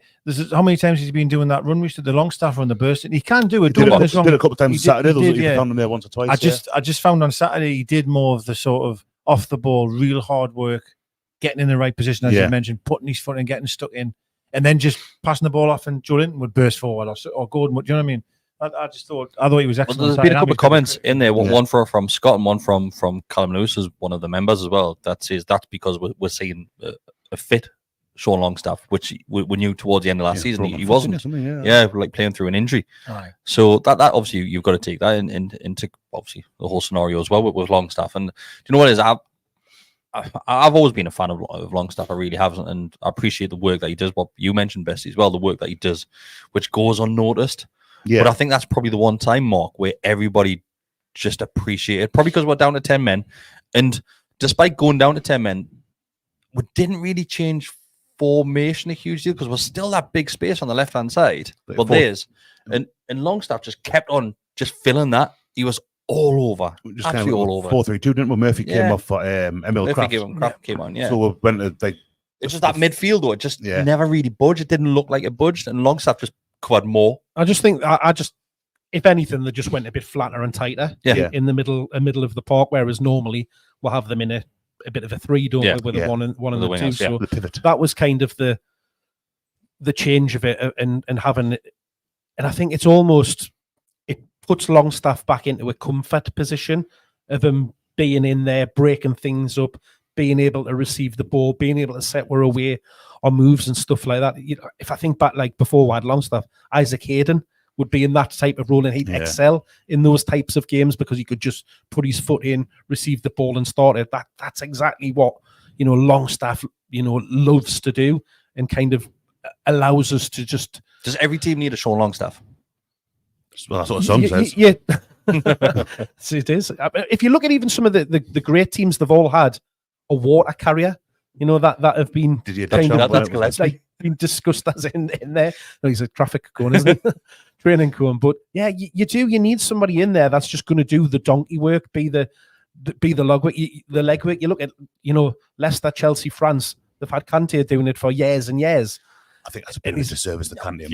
how many times has he been doing that run? We did the Longstaff run, the burst. He can do it. Did a couple of times Saturday. He found him there once or twice. I just found on Saturday he did more of the sort of off the ball, real hard work, getting in the right position as you mentioned, putting his foot in, getting stuck in, and then just passing the ball off, and Joelinton would burst forward or Gordon. Do you know what I mean? I thought he was excellent. Well, there's been a couple of comments in there. One from Scott and one from Callum Lewis, as one of the members as well. That says that's because we're seeing a fit Sean Longstaff, which we knew towards the end of last season he wasn't. Like playing through an injury. Right. So that obviously you've got to take that into obviously the whole scenario as well with Longstaff. And do you know what it is? I've always been a fan of Longstaff. I really have, and I appreciate the work that he does. What you mentioned, Besty, as well, the work that he does, which goes unnoticed. Yeah. But I think that's probably the one time, Mark, where everybody just appreciated, probably because we're down to 10 men. And despite going down to 10 men, we didn't really change formation a huge deal because we're still that big space on the left-hand side. But there's. And Longstaff just kept on just filling that. He was all over. Just absolutely all over. 4-3-2, didn't we? Murphy came off for Emil Kraft. Kraft came on, So we went to like. It's just that midfield, though. It just never really budged. It didn't look like it budged. And Longstaff just quad more. I just think if anything, they just went a bit flatter and tighter in the middle of the park, whereas normally we'll have them in a bit of a 3, don't we, with a one and the wingers, 2. So the pivot. That was kind of the change of it and having it. And I think it's almost it puts Longstaff back into a comfort position of him being in there, breaking things up, being able to receive the ball, being able to set her away on moves and stuff like that. If I think back, like before we had Longstaff, Isaac Hayden would be in that type of role, and he'd excel in those types of games because he could just put his foot in, receive the ball, and start it. That's exactly what Longstaff loves to do, and kind of allows us to just. Does every team need a Sean Longstaff? Well, that's what the song says. Yeah, so it is. If you look at even some of the great teams, they've all had a water carrier. That have been been discussed as in there. No, he's a traffic cone, isn't he? Training cone. But yeah, you need somebody in there that's just going to do the donkey work, be the leg work. You look at Leicester, Chelsea, France. They've had Kante doing it for years and years. I think that's a bit of a disservice to Kante.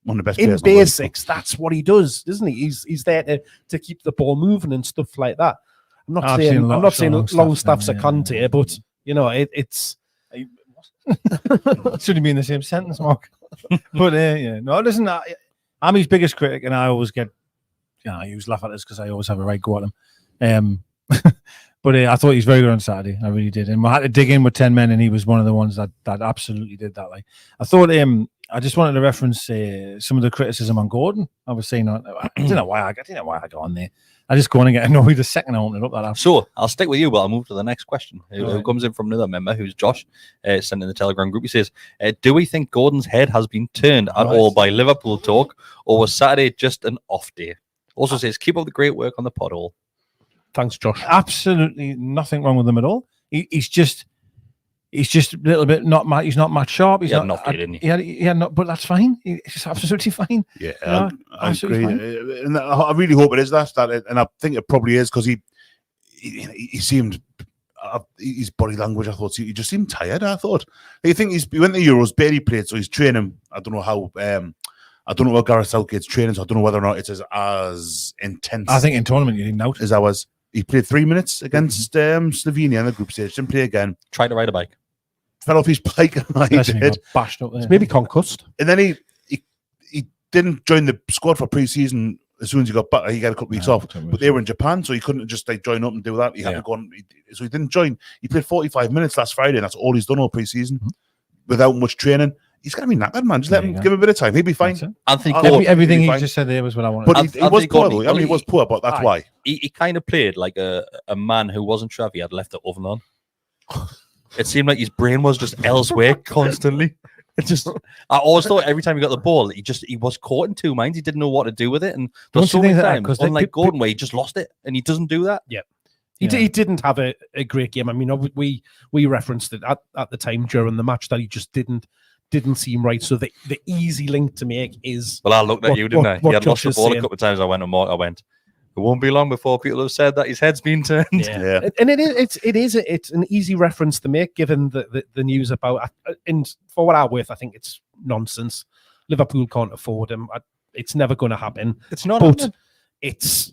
One of the best in basics, that's what he does, isn't he? He's there to keep the ball moving and stuff like that. I'm not saying Longstaff's a Kante, but it's. Shouldn't be in the same sentence, Mark. But no, listen. I'm his biggest critic, and I always get, I always laugh at this because I always have a right go at him. But I thought he was very good on Saturday. I really did, and we had to dig in with 10 men, and he was one of the ones that absolutely did that. Like I thought, I just wanted to reference some of the criticism on Gordon. I was saying, I don't know why I got on there. I just go on and get annoyed the second I open it up that after. So I'll stick with you, but I'll move to the next question. Who comes in from another member, who's Josh, sent in the Telegram group. He says, do we think Gordon's head has been turned at all by Liverpool talk, or was Saturday just an off day? Also says, keep up the great work on the pod all. Thanks, Josh. Absolutely nothing wrong with him at all. He's just a little bit he's not Matt Sharp. He's not off day, didn't he? He had not, but that's fine. It's absolutely fine. Yeah, I agree. And I really hope it is that, and I think it probably is because he seemed his body language, I thought he just seemed tired. I thought. You think he went to Euros, barely played, so he's training. I don't know how. I don't know what Gareth Southgate's training, so I don't know whether or not it's as intense. I think in tournament you didn't out as I was. He played 3 minutes against Slovenia in the group stage. Didn't play again. Tried to ride a bike. Fell off his bike. Bashed up there. It's maybe concussed. And then he didn't join the squad for pre-season. As soon as he got back, he got a couple of weeks off. But they were in Japan, so he couldn't just like join up and do that. He had to go on. So he didn't join. He played 45 minutes last Friday, and that's all he's done all pre-season without much training. He's going to be knackered, man. Just let him give him a bit of time. He'll be fine. Everything he just said there was what I wanted. But he was poor, though. I mean, he was poor, but that's why. He kind of played like a man who wasn't sure if he had left the oven on. It seemed like his brain was just elsewhere constantly. I always thought every time he got the ball, he was caught in two minds. He didn't know what to do with it, and there's so many times, unlike Gordon, where he just lost it, and he doesn't do that. Yeah, he didn't have a great game. I mean, we referenced it at the time during the match that he just didn't seem right. So the easy link to make is. Well, I looked at you, didn't I? He had lost the ball a couple of times. I went to Mark. I went. It won't be long before people have said that his head's been turned. Yeah. And it's an easy reference to make given the news about. And for what I'm worth, I think it's nonsense. Liverpool can't afford him. It's never going to happen. It's not. But it's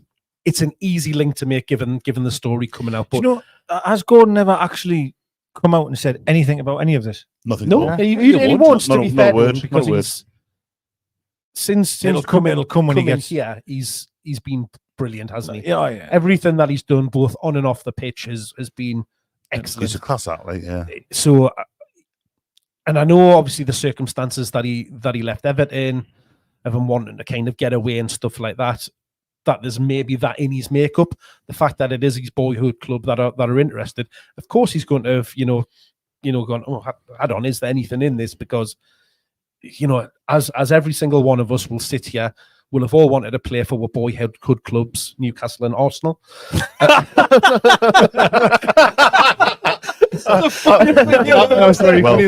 an easy link to make given the story coming out. But do you know, has Gordon never actually come out and said anything about any of this? Nothing. No, he wants to be fair to him because since it'll come when he gets here. He's been brilliant, hasn't he? Yeah. Everything that he's done, both on and off the pitch, has been excellent. He's a class act, like So, and I know obviously the circumstances that he left Everton wanting to kind of get away and stuff like that. That there's maybe that in his makeup. The fact that it is his boyhood club that are interested. Of course, he's going to have gone. Oh, hold on, is there anything in this? Because as every single one of us will sit here. We'll have all wanted to play for our boyhood clubs, Newcastle and Arsenal. That was very funny.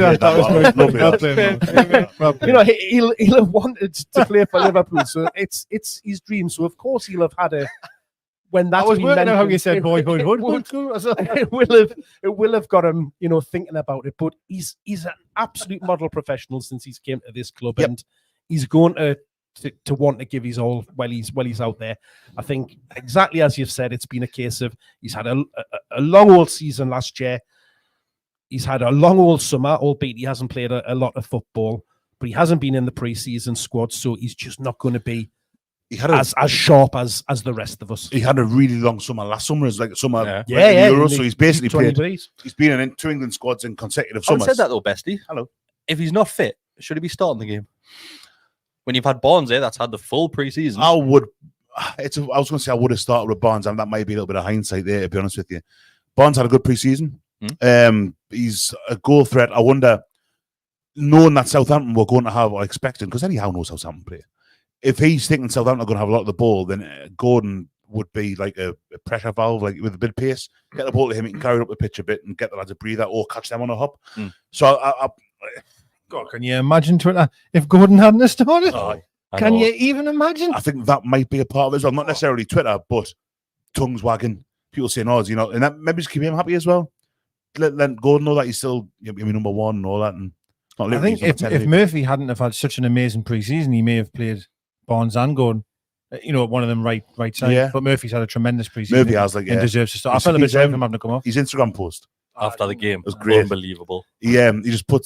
He'll have wanted to play for Liverpool, so it's his dream. So of course he'll have had a. When that I was working out how you said boyhood. It will have got him, thinking about it. But he's an absolute model professional since he's came to this club, and he's going to want to give his all while he's out there. I think exactly as you've said, it's been a case of he's had a long old season last year. He's had a long old summer, albeit he hasn't played a lot of football, but he hasn't been in the pre-season squad, so he's just not going to be as sharp as the rest of us. He had a really long summer last summer. It's like summer Euros, so he's basically played. He's been in 2 England squads in consecutive summers. I said that though, Besty. Hello. If he's not fit, should he be starting the game? When you've had Barnes there, that's had the full pre-season. I was going to say I would have started with Barnes, and that might be a little bit of hindsight there, to be honest with you. Barnes had a good pre-season. He's a goal threat. I wonder, knowing that Southampton were going to have, or expecting, because anyhow knows Southampton play. If he's thinking Southampton are going to have a lot of the ball, then Gordon would be like a pressure valve, like with a bit of pace. Get the ball to him, he can carry it up the pitch a bit and get the lads a breather, or catch them on a hop. So God, can you imagine Twitter if Gordon hadn't started? Can you even imagine? I think that might be a part of it as well. Not necessarily Twitter, but tongues wagging. People saying, and that maybe just keep him happy as well. Let Gordon know that he's still number one and all that. And I think if Murphy hadn't have had such an amazing pre-season, he may have played Barnes and Gordon. One of them right side. Yeah. But Murphy's had a tremendous pre-season. Murphy has, and deserves to start. I felt a bit sorry for him having to come off. His Instagram post after the game was great, unbelievable. He just put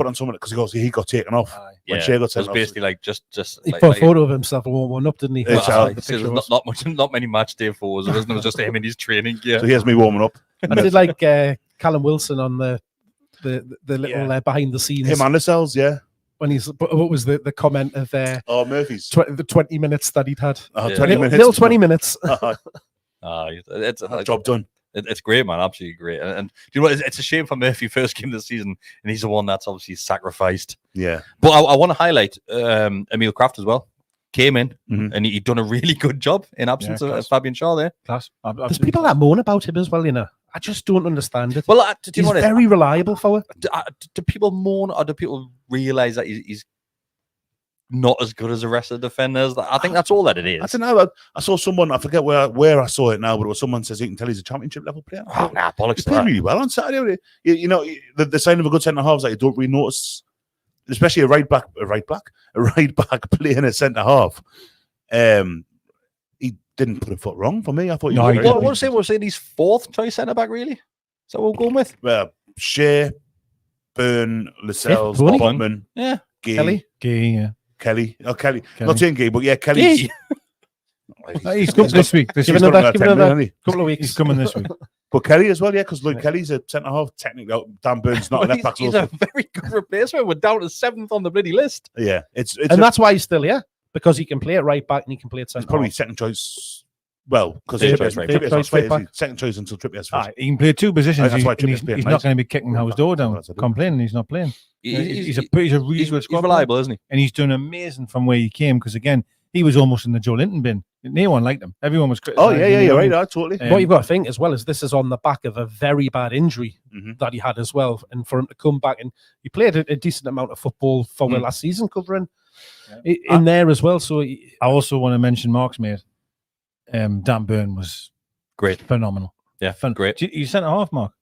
on someone because he got taken off. When Shea got taken off, it was basically like just he put a photo of himself warming up, didn't he? Not many match day photos. It was just him in his training gear. So here's me warming up. I did like Callum Wilson on the little behind the scenes. Him and the cells, When what was the comment of Murphy's the 20 minutes that he'd had? 20 minutes. Little 20 minutes. It's job done. It's great, man. Absolutely great. And do you know what? It's a shame for Murphy first game of the season, and he's the one that's obviously sacrificed. Yeah. But I want to highlight Emil Kraft as well. Came in and he'd done a really good job in absence of Fabian Schar there. Class. There's people that moan about him as well, I just don't understand it. Well, do you know he's very reliable for it. Do people moan, or do people realise that he's not as good as the rest of the defenders. I think that's all that it is. I don't know. I saw someone, I forget where I saw it now, but it was someone says you can tell he's a championship level player. Oh, nah, bollocks He to played that. really well on Saturday. You know, the sign of a good centre half is that you don't really notice, especially a right back playing a centre half. He didn't put a foot wrong for me. I thought No, he What didn't. was it? Was it his fourth choice centre back? Really? Is that what we're going with? Schar, Byrne, Lascelles, Fifth, wasn't Botman, Yeah. Kelly. Guehi, yeah. Kelly. Oh, Kelly. Kelly. Not saying Gay, but yeah, Kelly. He's coming this week. Give it another couple of weeks. He's coming this week. But Kelly as well, yeah, because Lloyd Kelly's a centre half. Technically, Dan Byrne's not a left back. He's a very good replacement. We're down to 7th on the bloody list. Yeah, it's And that's why he's still here, because he can play it right back and he can play it centre. probably second choice. Well, because Third choice right back. second choice until Trippier's first. He can play two positions. That's why and he's Trippier's playing not nice. going to be kicking Howe's door down, That's what I do. complaining he's not playing. He's a really good squad player. reliable, isn't he? And he's done amazing from where he came, because again, he was almost in the Joelinton bin. No one liked him. Everyone was Oh criticising yeah, him. you're right. Totally. What you've got to think as well is this is on the back of a very bad injury Mhm. that he had as well, and for him to come back, and he played a decent amount of football for Mm. last season, covering in there as well. So I also want to mention Mark's mate. Dan Byrne was Great. phenomenal. Yeah, great. You sent it half, Mark.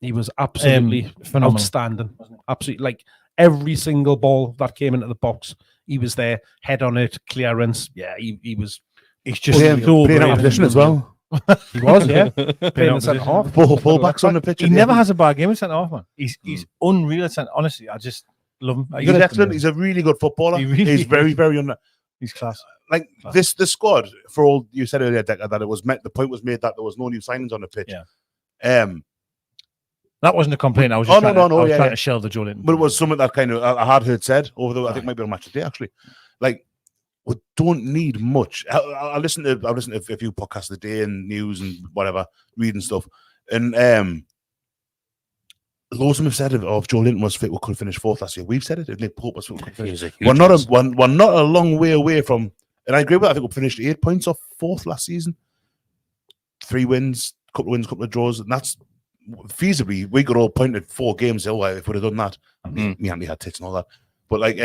he was absolutely Phenomenal. outstanding. Absolutely, like every single ball that came into the box, he was there, head on it, clearance. Yeah, he was. He's just Playing so out brave. of position as well. He was, yeah, Playing playing out the centre position. half. Full backs on the pitch. He never has a bad game in centre half, man. He's unreal at centre. Honestly, I just love him. He's excellent. He's a really good footballer. He really He's very, is. very under. He's class. Like the squad, for all you said earlier, Deka, that it was met. The point was made that there was no new signings on the pitch. Yeah. That wasn't a complaint. I was just trying to shelve the Joelinton. But it was something that kind of I had heard said over the I think maybe on Match of the Day actually. Like we don't need much. I listen to a few podcasts a day and news and whatever, reading stuff, and loads of them have said if Joelinton was fit, we could finish fourth last year. We've said it. If Nick Pope was fit, we could finish. We're not a long way away from. And I agree with that. I think we finished 8 points off fourth last season. 3 wins, couple of draws, and that's feasibly we could all point at 4 games. Oh, if we'd have done that, me Andy had tits and all that. But like,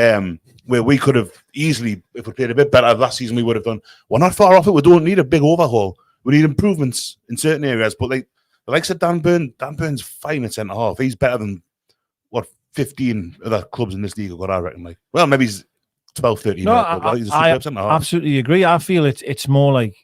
where we could have easily, if we played a bit better last season, we would have done. We're not far off it. We don't need a big overhaul. We need improvements in certain areas. But like I said, Dan Byrne's fine at centre half. He's better than what 15 other clubs in this league have got. I reckon. Like, well, maybe he's 12, 13. No, I absolutely agree. I feel it's more like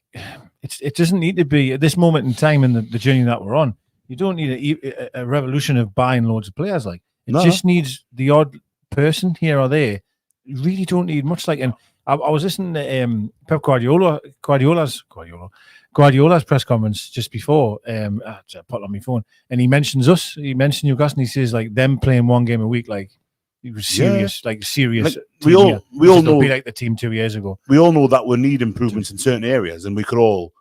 it doesn't need to be at this moment in time in the journey that we're on. You don't need a revolution of buying loads of players. Like it just needs the odd person here or there. You really don't need much. Like, and I was listening to Pep Guardiola's press conference just before. I put it on my phone, and he mentions us. He mentioned Newcastle. And he says like them playing 1 game a week, like it was serious, like serious. Like, we all know, be like the team 2 years ago. We all know that we need improvements in certain areas, and we could all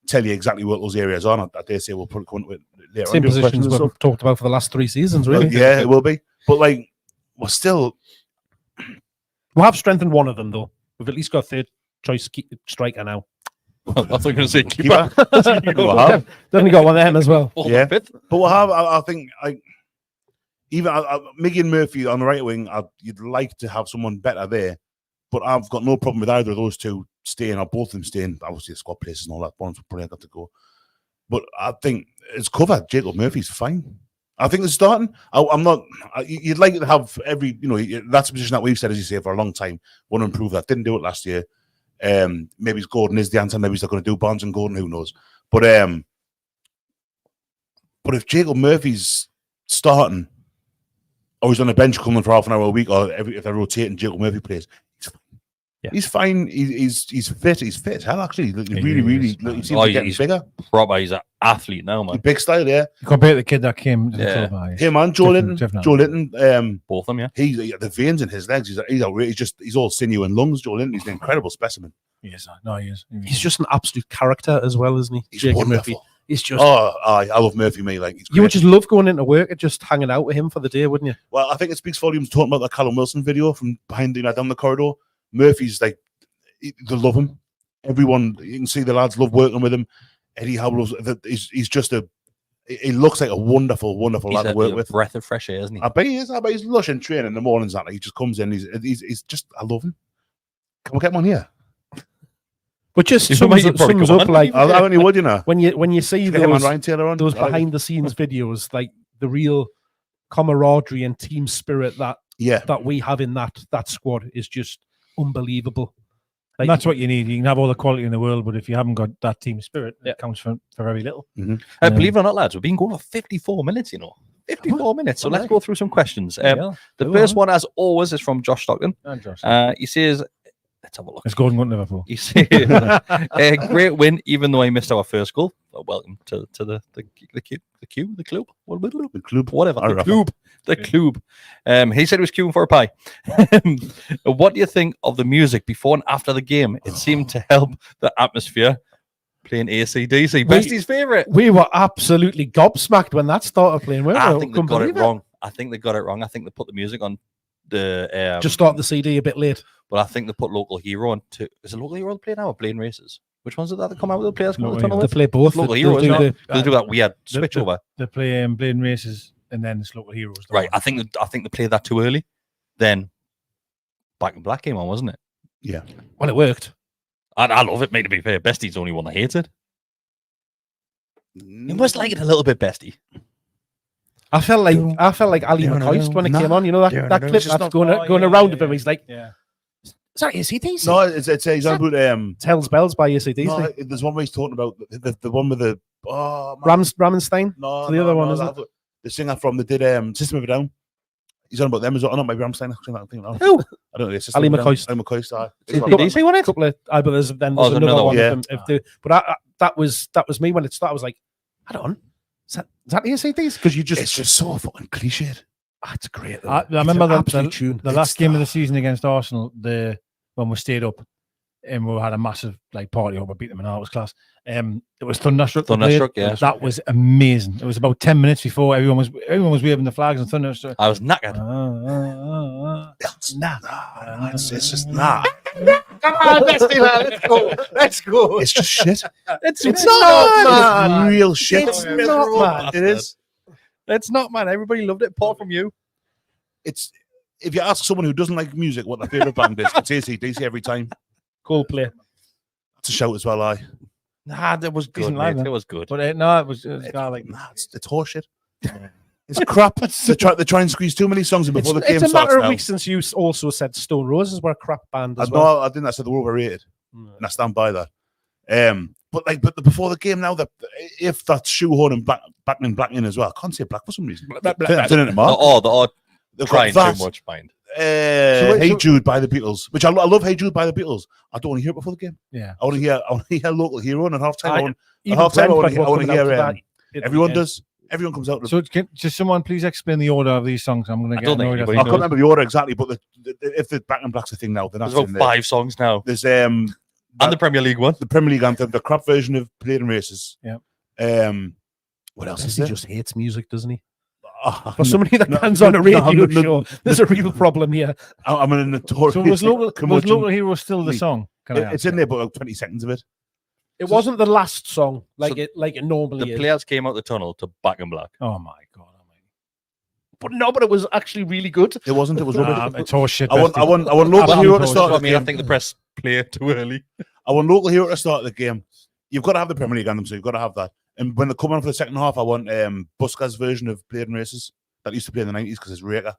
tell you exactly what those areas are. Not that they say we'll probably come into it later. Same positions we've talked about for the last 3 seasons, really. Yeah, it will be. But like, we're still. We'll have strengthened one of them though. We've at least got 3rd choice striker now. I was going to say keeper. Definitely got one of them as well. Yeah, but we'll have. I think even Miggy and Murphy on the right wing. You'd like to have someone better there, but I've got no problem with either of those two staying or both of them staying. Obviously, the squad places and all that. One's probably got to go, but I think it's covered. Jacob Murphy's fine. I think they're starting. I'm not. You'd like to have every. That's a position that we've said, as you say, for a long time. Want to improve that. Didn't do it last year. Maybe Gordon is the answer. Maybe they're going to do Barnes and Gordon. Who knows? But if Jacob Murphy's starting, or he's on the bench coming for half an hour a week, or if they're rotating, Jacob Murphy plays. He's fine. He's fit. He's fit. Hell, actually, really. He seems to get bigger. Proper. He's an athlete now, man. Big style, yeah. Compared to the kid that came to the club. Him and Joelinton. Both of them, yeah. He's the veins in his legs. He's all sinew and lungs. Joelinton. He's an incredible specimen. He is. No, he is. He's just an absolute character as well, isn't he? He's Jacob wonderful. Murphy. He's just. I love Murphy. Me, like you would just love going into work and just hanging out with him for the day, wouldn't you? Well, I think it speaks volumes talking about the Callum Wilson video from behind down the corridor. Murphy's like. They love him. Everyone, you can see the lads love working with him. Eddie Howell's, he's just he looks like a wonderful lad to work with. Breath of fresh air, isn't he? I bet he is. I bet he's lush and training in the mornings. That he just comes in. He's just, I love him. Can we get one here? But just You sums might probably sums come up on. like I only would, you know. when you see Get him and those Ryan Taylor on. those I like it. behind the scenes videos, like the real camaraderie and team spirit that we have in that squad is just unbelievable. Like, And that's what you need. You can have all the quality in the world, but if you haven't got that team spirit, Yeah. it counts for very little. Believe it or not, lads, we've been going for 54 minutes, 54 minutes. So let's go through some questions. The first one, as always, is from Josh Stockton. He says, let's have a look. It's Gordon Gunn, Liverpool. He says, a great win, even though I missed our first goal. Welcome to the club, he said he was queuing for a pie. What do you think of the music before and after the game? It seemed to help the atmosphere. Playing AC/DC, Besty's favourite. We were absolutely gobsmacked when that started playing. I think they got it wrong. I think they put the music on the just start the CD a bit late. But I think they put Local Hero on to. Is it Local Hero they play now or Playing Races? Which one's it that they come out with the players? They play both. Local Heroes. They do that weird switch over. They play Blade Races and then it's Local Heroes. Right. I think they played that too early. Then Back in Black came on, wasn't it? Yeah. Well, it worked. I love it, mate, to be fair. Besty's the only one that hates it. You must like it a little bit, Besty. I felt like Ali McCoist when it came on. You know that clip that's going around of him. He's like, is that AC/DC? No, it's he's on about Tells Bells by AC/DC. No, there's one where he's talking about the one with the Ramenstein. No, the other one is the singer from the System of a Down. He's on about them as well. Not maybe Rammstein. Who? I don't know. Ali McCoist. Ali McCoist. AC/DC won it. Couple of, but there's another one. Yeah. But that was me when it started. I was like, hold on, is that AC/DC? Because it's just so fucking cliched. It's great. I remember the last game of the season against Arsenal. When we stayed up and we had a massive party up, we beat them and all, it was class. It was Thunderstruck. Yeah, that was amazing. It was about 10 minutes before everyone was waving the flags and Thunderstruck. I was knackered. It's just nah. Come on, Besty, man, let's go. It's just shit. It's not, man. It's real shit. It's not, man. It is. It's not, man. Everybody loved it, apart from you. It's if you ask someone who doesn't like music what their favorite band is, it's AC/DC every time. Coldplay. That's a shout as well, Nah, that was good, mate. It was good. But it was it's horseshit. It's crap. They try and squeeze too many songs in before the game starts. It's a matter of weeks since you also said Stone Roses were a crap band as well. No, I didn't. I said they were overrated, and I stand by that. But before the game now, if that's shoehorning back in as well, I can't say black for some reason. They're trying too much, mind. Hey Jude by the Beatles, which I love. Hey Jude by the Beatles. I don't want to hear it before the game. Yeah, I want to hear Local Hero, and at halftime, I want to hear. Everyone does. Everyone comes out. So, just someone please explain the order of these songs. I'm going to get annoyed. I can't remember the order exactly, but if the Back in Black's a thing now, then that's there's about 5 songs now. There's and the Premier League one, the Premier League anthem, the crap version of Playing Races. Yeah. What else? He just hates music, doesn't he? For somebody that comes on a radio show, there's a real problem here. I'm in a notorious. So was Local Hero still the song? It's in there, but like 20 seconds of it. It wasn't the last song like it normally is. The players came out the tunnel to Back in Black. Oh my god! But it was actually really good. It wasn't. It was rubbish. It's horse shit. I want Local Hero to start. I think the press played too early. I want Local Hero to start the game. You've got to have the Premier League anthem, so you've got to have that. And when they come on for the second half, I want Busquets' version of Playing Races that used to play in the 90s because it's Raker.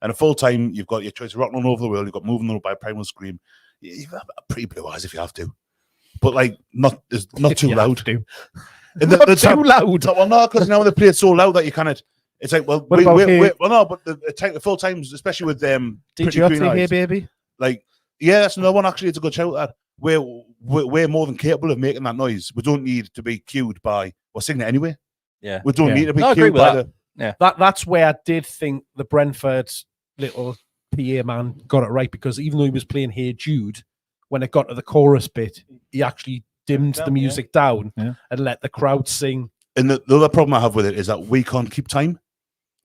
And a full time, you've got your choice of Rocking All Over the World. You've got Moving On by Primal Scream. You've got pretty Blue Eyes if you have to, but not too loud. Not too loud. Well, no, because now they play it so loud that you can't. It's like, well, wait. Well, no, but the full times, especially with Did you say Hey Baby? Like, yeah, that's another one. Actually, it's a good shout. That we're more than capable of making that noise. We don't need to be cued by. We're singing it anyway. Yeah, we don't need to be cued by the. Yeah, that's where I did think the Brentford little PA man got it right, because even though he was playing Hey Jude, when it got to the chorus bit, he actually dimmed the music down and let the crowd sing. And the other problem I have with it is that we can't keep time.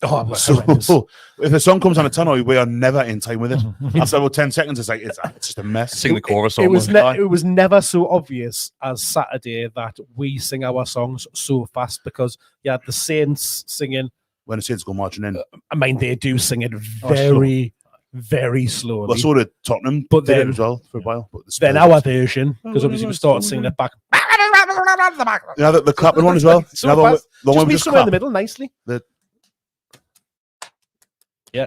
Oh, so if a song comes on a tunnel, we are never in time with it. After about 10 seconds, it's like it's just a mess. Sing the chorus. It was never so obvious as Saturday that we sing our songs so fast, because you had the Saints singing. When the Saints go marching in, I mean, they do sing it very very slowly. Well, so did Tottenham, But did it then- as well for a while. But Then our version, because obviously we started singing it back. You know, the clapping one as well. So You know, fast. the Just one be just somewhere in the clap. middle, nicely. Yeah.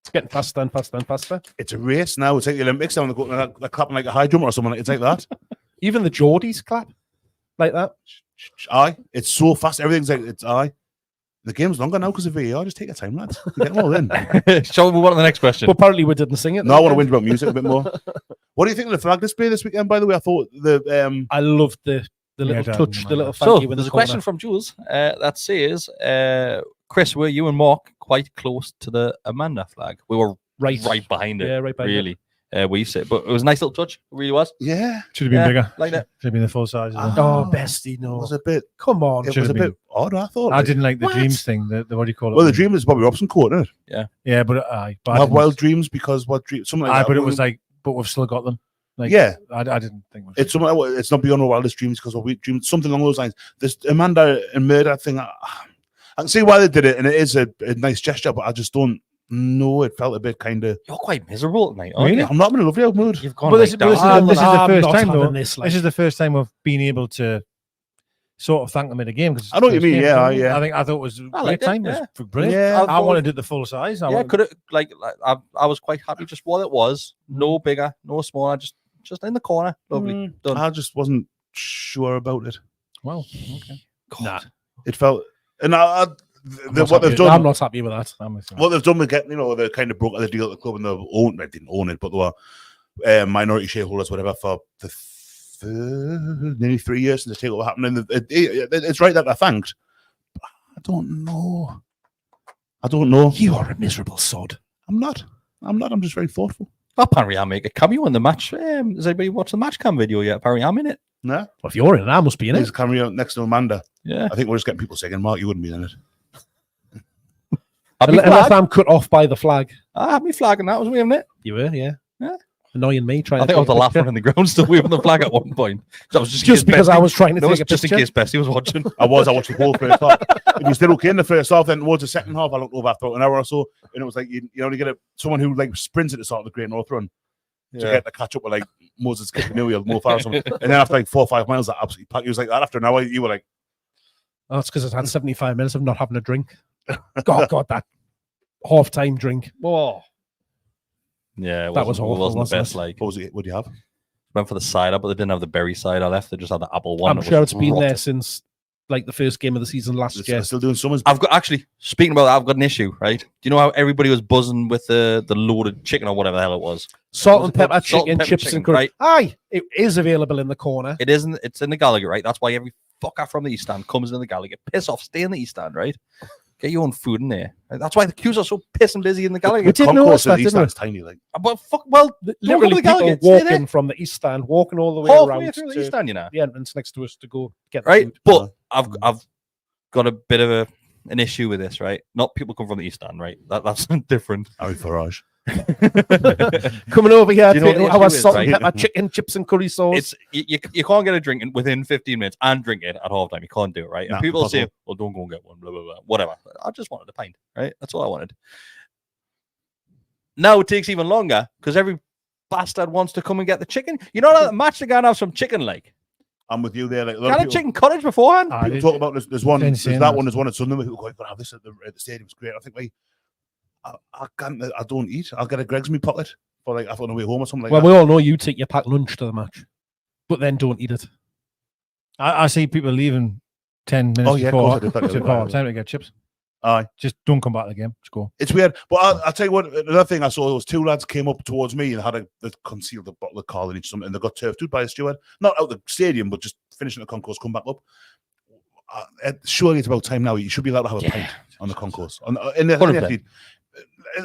It's getting faster and faster and faster. It's a race now. It's like the Olympics. They're clapping like a high jumper or something. It's like that. Even the Geordies clap like that. Aye. It's so fast. Everything's like, it's aye. The game's longer now because of VAR. Just take your time, lads. Get them all in. Shall we move on to the next question? But apparently we didn't sing it. No, I want to whinge about music a bit more. What do you think of the flag display this weekend, by the way? I thought the I loved the little Yeah, touch, that- the little So thank you in there's the a question corner. from Jules that says, Chris, were you and Mark quite close to the Amanda flag? We were right behind it. Yeah, right behind it. really. We sit, but it was a nice little touch. It really was. yeah, Should have been Yeah, bigger. like that. Should have been the full size. As well. Oh, Besty, it no. was a bit. Come on. It Should was a have been. bit odd. I thought. I didn't like the What? dreams thing. The what do you call it? Well, the dream is Bobby Robson court, isn't it? Yeah, but I Have didn't- wild dreams because what dream? Something like that. but it was like, but we've still got them. Like, yeah. I didn't think. It's something. It's not beyond our wildest dreams because we dreamed something along those lines. This Amanda and murder thing. I can see why they did it, and it is a nice gesture, but I just don't know. It felt a bit kind of. You're quite miserable tonight, aren't Really? you? I'm not in a lovely old mood. You've gone Well, like this, down. this is I'm the first not time having though. this, like- This is the first time we've been able to sort of thank them at a game. I know what you mean, yeah, yeah. I thought it was a great liked it, time. yeah. It was brilliant. Yeah, I wanted it the full size. I Yeah, wanted- could it like I was quite happy just what it was. No bigger, no smaller, just in the corner. Lovely. Done. I just wasn't sure about it. Well, okay. Nah. It felt, and what they've I'm done. not happy with that. I'm with you. What they've done with getting, they kind of broke the deal at the club and they didn't own it, but they were minority shareholders, whatever, for nearly 3 years since the takeover happened. And it's right that they're thanked. But I don't know. You are a miserable sod. I'm not. I'm just very thoughtful. Apparently, I make a cameo in the match. Has anybody watched the match cam video yet? Apparently, I'm in it. No, Well, if you're in it, I must be in there's it. a camera next to Amanda. Yeah. I think we're just getting people singing. Mark, you wouldn't be in it. I'd be Unless flag. I'm cut off by the flag. I had me flagging that. Was we, not it? You were, yeah. Yeah. Annoying me trying I to think I was the take a last picture. one in the ground still waving the flag at one point. So I was Just because I was trying to take a just picture. in case Besty was watching. I watched the whole first half. It was still okay in the first half. Then towards the second half, I looked over after an hour or so, and it was like you only get someone who like sprints at the start of the Great North Run to get to catch up with like Moses Kipinui or Mo Farah or something. And then after like 4 or 5 miles, that absolutely packed. He was like that after an hour. You were like, Oh, it's because I had 75 minutes of not having a drink. God, that half-time drink. Oh, Yeah, That was awful, Wasn't the wasn't best. it? Like what was it? What do you have? went for the cider, but they didn't have the berry cider left. They just had the apple one. I'm It sure was it's been rotten. there since like the first game of the season last year. They're still doing summers. I've got actually speaking about that. I've got an issue, right? Do you know how everybody was buzzing with the loaded chicken or whatever the hell it was? Salt Was and it called pepper salt chicken, and pepper chips chicken, and curry. right? Aye, it is available in the corner. It isn't. It's in the Gallowgate, right? That's why every fucker from the East Stand comes in the Gallowgate. Piss off, stay in the East Stand, right? Get your own food in there. Right? That's why the queues are so pissing busy in the We Gallowgate. did notice that, didn't we? That's tiny, like. But fuck, well, Literally, the people Gallowgate, stay there. walking from the east stand, walking all the way halfway around through the to East Stand, you know, the entrance next to us to go get the right? food. But I've got a bit of an issue with this, right? Not people come from the East Stand, right? That's different. Harry Farage. Coming over here, Do you know what the taking our issue is, salt and right? pepper chicken, chips and curry sauce. It's you can't get a drink within 15 minutes and drink it at half time. You can't do it, right? Nah, And people say, impossible. "Well, don't go and get one." Blah blah blah. Whatever. I just wanted a pint, right? That's all I wanted. Now it takes even longer because every bastard wants to come and get the chicken. You know that match they're gonna have some chicken, like I'm with you there. Like, a lot got of a people, chicken cottage beforehand. people talk about there's one, there's insane, that that. one, there's one at Sunderland. People go, "You've got to have this at the stadium. It's great." I think, like, I can't. I don't eat. I'll get a Greg's in my pocket for like on the way home or something like well, that. we all know you take your packed lunch to the match, but then don't eat it. I see people leaving 10 minutes Oh, yeah, of course before I did that, to yeah. half time to get chips. Aye. Just don't come back to the game. Just go. It's weird, but I'll tell you what. Another thing I saw was 2 lads came up towards me and had they concealed a bottle of Carl in each something, and they got turfed by a steward, not out the stadium, but just finishing the concourse, come back up. Surely it's about time now. You should be allowed to have a pint on the concourse. In the 100%.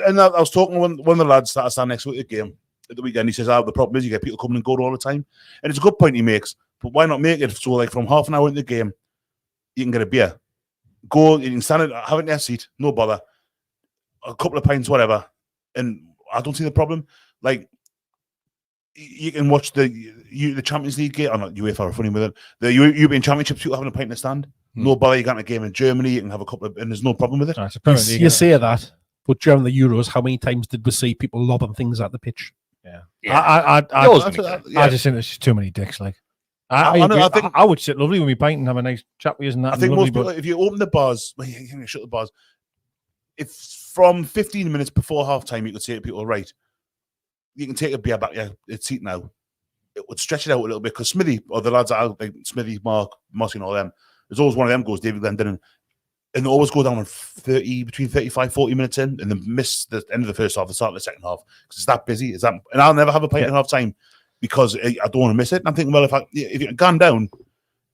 and I was talking to one of the lads that I stand next to at the game at the weekend. He says, the problem is you get people coming and going all the time, and it's a good point he makes. But why not make it so like from half an hour into the game, you can get a beer. Go, you can stand it, have it in your seat, no bother. A couple of pints, whatever. And I don't see the problem. Like, you can watch the Champions League game. I'm not UEFA are funny with it. The European Championships, people having a pint in the stand. No bother, you got a game in Germany, you can have a couple of, and there's no problem with it. It's a Premier League, You isn't say that, But during the Euros, how many times did we see people lobbing things at the pitch? Yeah. Yeah. I just think there's just too many dicks. Like, I would sit lovely with me pint and have a nice chat with you. And that I think lovely, most people, if you open the bars, well, you can shut the bars. If from 15 minutes before half time, you could say to people, right, you can take a beer back your seat now. It would stretch it out a little bit because Smithy, or the lads out, like Smithy, Mark, Mossy, and all them, there's always one of them goes, David Glendon, and they always go down on between 35, 40 minutes in, and then miss the end of the first half, the start of the second half, because it's that busy. And I'll never have a pint at half time because I don't want to miss it. And I'm thinking, well, if you've gone down,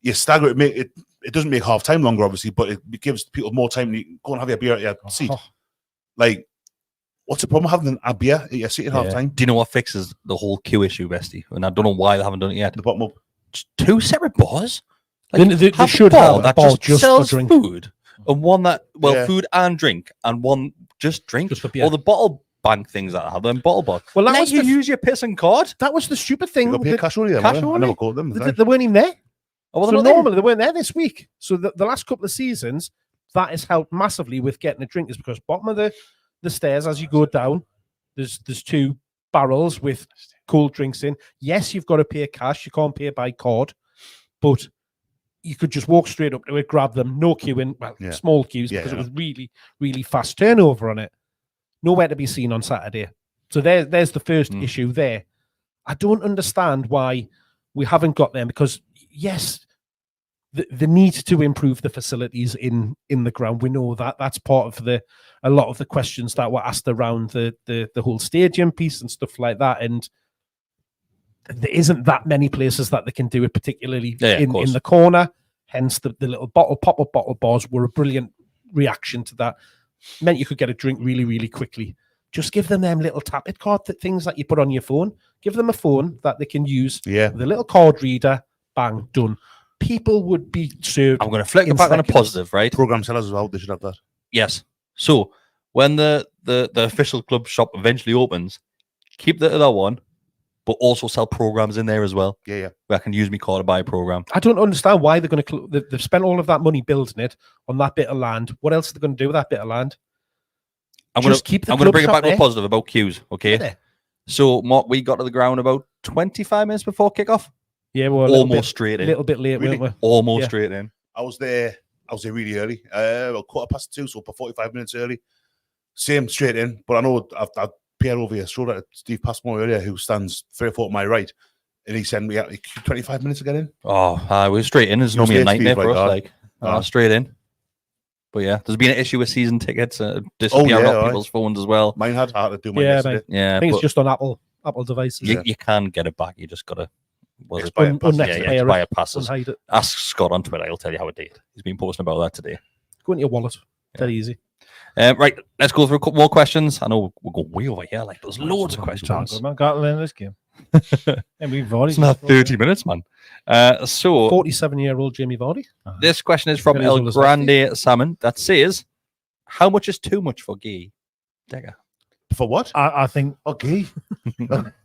you stagger it. It doesn't make half time longer, obviously, but it gives people more time to go and have your beer at your seat. Like, what's the problem having a beer at your seat at half time? Do you know what fixes the whole queue issue, Besty? And I don't know why they haven't done it yet. The bottom up. Just 2 separate bars. Like, They should have that a bar just sells food, and one that food and drink, and one just drink, just for beer. or the bottle bank things that have them bottle bars. Well, that let was you use your piss and card. That was the stupid thing. You got pay cash only then, cash I only? never called them. They weren't even there. Oh, well, So normally they weren't there this week. So the last couple of seasons, that has helped massively with getting a drink, is because bottom of the stairs as you go down, there's 2 barrels with cold drinks in. Yes, you've got to pay cash. You can't pay by card, but you could just walk straight up to it, grab them, no queuing, small queues, because it was really, really fast turnover on it. Nowhere to be seen on Saturday. So there's the first issue there. I don't understand why we haven't got them, because yes, the need to improve the facilities in the ground. We know that that's part of a lot of the questions that were asked around the whole stadium piece and stuff like that. And there isn't that many places that they can do it, particularly in the corner. Hence, the little pop-up bottle bars were a brilliant reaction to that. Meant you could get a drink really, really quickly. Just give them little tap-it card things that you put on your phone. Give them a phone that they can use. Yeah. With a little card reader. Bang, done. People would be served. I'm going to flick it back on a positive, right? Program sellers as well. They should have that. Yes. So when the official club shop eventually opens, keep the other one, but also sell programs in there as well. Yeah. Where I can use my card to buy a program. I don't understand why they're going to. They've spent all of that money building it on that bit of land. What else are they going to do with that bit of land? I'm going to bring it back to a positive about queues. Okay. Yeah. So Mark, we got to the ground about 25 minutes before kickoff. Yeah, we're almost straight in. A little bit late, really? weren't we? Almost straight in. I was there really early. About 2:15, so 45 minutes early. Same straight in. But I know I've peered over your shoulder at Steve Passmore earlier, who stands 3 or 4 to my right, and he said we had 25 minutes to get in. Oh, we're straight in. It's normally a nightmare for us. Straight in. But yeah, there's been an issue with season tickets disappearing off people's phones as well. Mine had hard to do mine yesterday. Yeah, I think it's just on Apple devices. You can get it back. You just got to expire passes. Ask Scott on Twitter. He'll tell you how it did. He's been posting about that today. Go into your wallet. Dead easy. Right, let's go through a couple more questions. I know we're going way over here. Like there's loads of questions. Man, got to learn this game. And we've already it's not 30 minutes, man. So 47-year-old Jamie Vardy. This question is from El Grande Salmon that says, "How much is too much for Guehi?" Deka. For what? I think. Okay.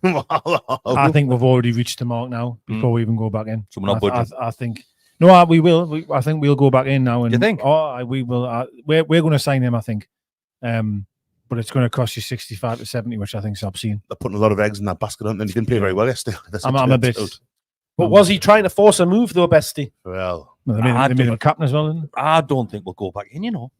I think we've already reached the mark now before we even go back in. So we're not budging. I think. No, we will. I think we'll go back in now. And you think? Oh, we will. We're going to sign him. I think. But it's going to cost you 65 to 70, which I think is obscene. They're putting a lot of eggs in that basket, and he didn't play very well yesterday. I'm a bit. But was he trying to force a move though, Besty? Well, they made him captain as well. Didn't they? I don't think we'll go back in. You know.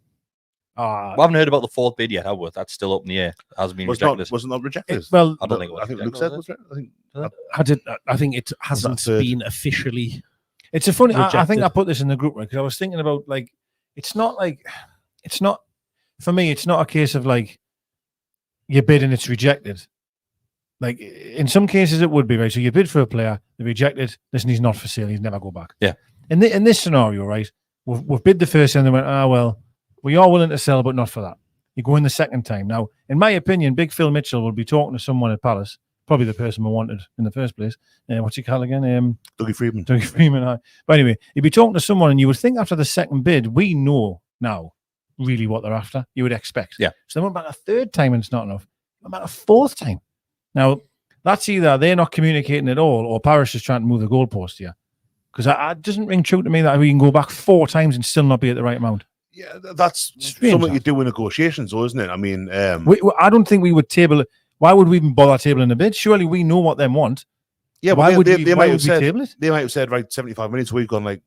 We haven't heard about the 4th bid yet, have we? That's still up in the air. It hasn't been rejected. Wasn't that rejected? Well, I don't think it was. I think Luke said was it? I think it hasn't been officially. It's a funny. I think I put this in the group, right? Because I was thinking about it's not for me. It's not a case of you bid and it's rejected. Like in some cases it would be, right? So you bid for a player, they rejected. Listen, he's not for sale. He's never go back. Yeah. In this scenario, right? We've bid the first and they went, well, we are willing to sell, but not for that. You go in the second time. Now, in my opinion, Big Phil Mitchell will be talking to someone at Palace, probably the person we wanted in the first place. What's he called again? Dougie Freeman. Dougie Freeman. But anyway, he'd be talking to someone, and you would think after the second bid, we know now really what they're after. You would expect. Yeah. So they went back a third time, and it's not enough. They went back a fourth time. Now, that's either they're not communicating at all, or Parish is trying to move the goalpost here. Because it doesn't ring true to me that we can go back 4 times and still not be at the right amount. Yeah, that's Strange, something that. you do in negotiations, though, isn't it? I mean, I don't think we would table it. Why would we even bother tabling a bid? Surely we know what them want. yeah, why but would they we might have said table it? they might have said right 75 million. So we've gone like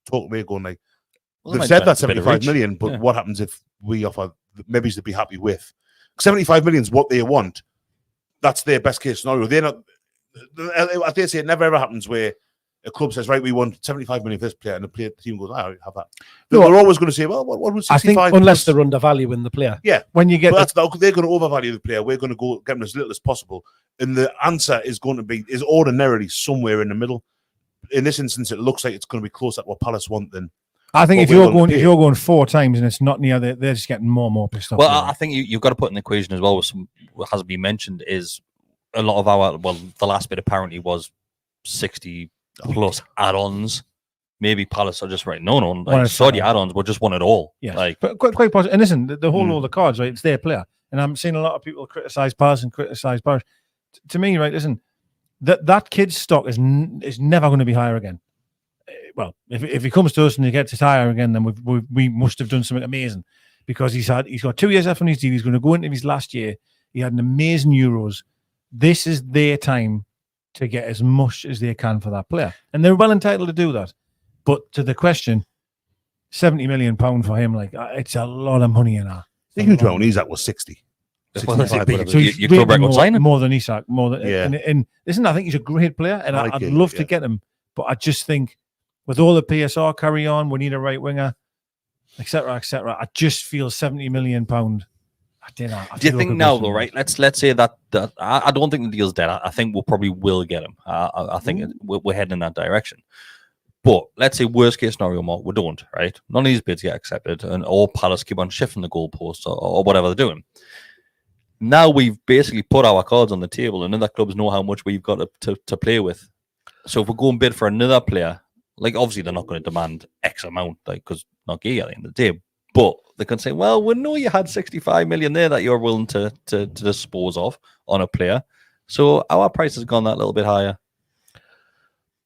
talk to me, going like Well, they've might said try that to bit of 75 reach. million, but Yeah. what happens if we offer maybe they'd be happy with 75 million is what they want. That's their best case scenario. They're not. I dare say it never ever happens where a club says, right, we want 75 million for this player, and the team goes, I have that. No, they're always going to say, well, what would 65? I think Unless they're undervaluing the player. Yeah, when you get but they're going to overvalue the player. We're going to go get them as little as possible, and the answer is going to be ordinarily somewhere in the middle. In this instance, it looks like it's going to be closer to what Palace want than. I think what if we're you're willing to going pay. if you're going 4 times and it's not near, they're just getting more and more pissed off. Well, I think you've got to put in the equation as well. With what hasn't been mentioned is a lot of the last bit apparently was 60 plus add-ons. Maybe Palace are just right. No, like, sorry, add-ons. We just want it all. Yeah, like but quite positive. And listen, the whole all the cards, right? It's their player, and I'm seeing a lot of people criticize Palace and criticize Palace. To me, right? Listen, that kid's stock is never going to be higher again. Well, if he comes to us and he gets higher again, then we must have done something amazing, because he's got 2 years left on his deal. He's going to go into his last year. He had an amazing Euros. This is their time to get as much as they can for that player, and they're well entitled to do that. But to the question, £70 million for him, like it's a lot of money in that. The huge amount. Isak was 60. Well, that's 65, it, whatever. so you club record signing more than Isak, more than Yeah. And listen, I think he's a great player, and Like I'd it, love yeah. to get him. But I just think with all the PSR carry on, we need a right winger, etc., etc. I just feel £70 million. I don't know. Do you think now, though, right? Let's say that I don't think the deal's dead. I think we'll probably will get him. I think we're heading in that direction. But let's say worst case scenario, Mark, we don't, right? None of these bids get accepted, and all Palace keep on shifting the goalposts or whatever they're doing. Now we've basically put our cards on the table, and other clubs know how much we've got to play with. So if we go and bid for another player, like obviously they're not going to demand X amount, like because not Guehi at the end of the day. But they can say, well, we know you had 65 million there that you're willing to dispose of on a player. So our price has gone that little bit higher.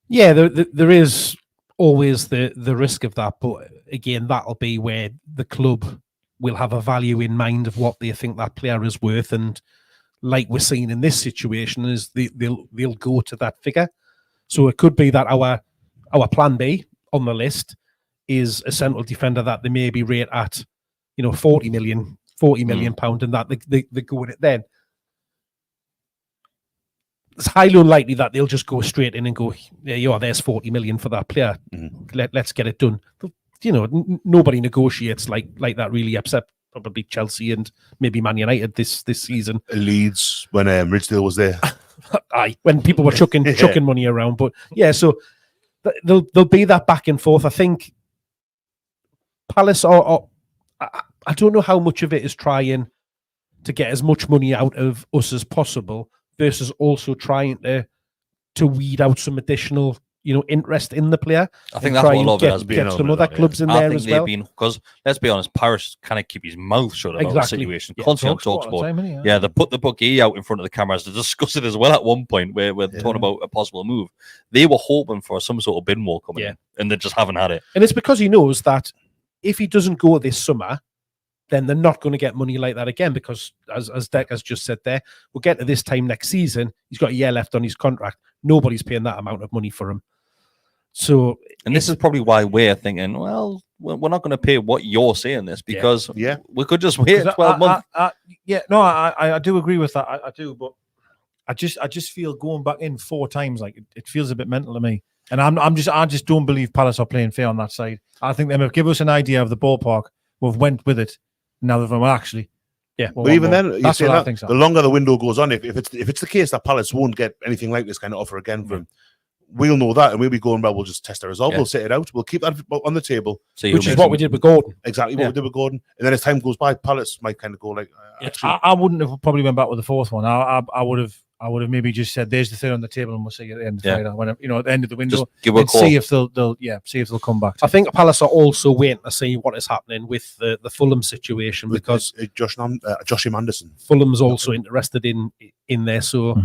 Yeah, there is always the risk of that. But again, that'll be where the club will have a value in mind of what they think that player is worth. And like we're seeing in this situation, is they'll go to that figure. So it could be that our plan B on the list is a central defender that they maybe rate at, 40 million pound, and that they go with it then. It's highly unlikely that they'll just go straight in and go, yeah, there's 40 million for that player. Let's get it done. But, nobody negotiates like that really, except probably Chelsea and maybe Man United this season. Leeds when Ridgedale was there. Aye, when people were chucking money around. But yeah, so there'll be that back and forth. I think Palace I don't know how much of it is trying to get as much money out of us as possible versus also trying to weed out some additional, interest in the player. I think that's what a lot of it has been. Get some other clubs in there as well. Because let's be honest, Paris kind of keep his mouth shut about the situation. Constantly talks about. Yeah, they put Guehi out in front of the cameras to discuss it as well at one point where we're talking about a possible move. They were hoping for some sort of bin wall coming in, and they just haven't had it. And it's because he knows that if he doesn't go this summer, then they're not going to get money like that again, because as Dek has just said there, we'll get to this time next season. He's got a year left on his contract. Nobody's paying that amount of money for him. So, and this is probably why we're thinking, well, we're not going to pay what you're saying this, because we could just wait 12 months. I do agree with that. I do, but I just feel going back in 4 times, like it feels a bit mental to me. And I just don't believe Palace are playing fair on that side. I think they have give us an idea of the ballpark. We've went with it. Now they've actually, but even then, you say that, think so. The longer the window goes on, if it's the case that Palace won't get anything like this kind of offer again from, we'll know that, and we'll be going, well, we'll just test our resolve. We'll sit it out. We'll keep that on the table, which is what we did with Gordon. Exactly what we did with Gordon. And then as time goes by, Palace might kind of go like, I wouldn't have probably went back with the 4th one. I would have maybe just said, "There's the third on the table, and we'll see you at the end of Friday." When at the end of the window, just give a call. See if they'll come back. I think Palace are also waiting to see what is happening with the Fulham situation, because Joshim Anderson. Fulham's also interested in there. So,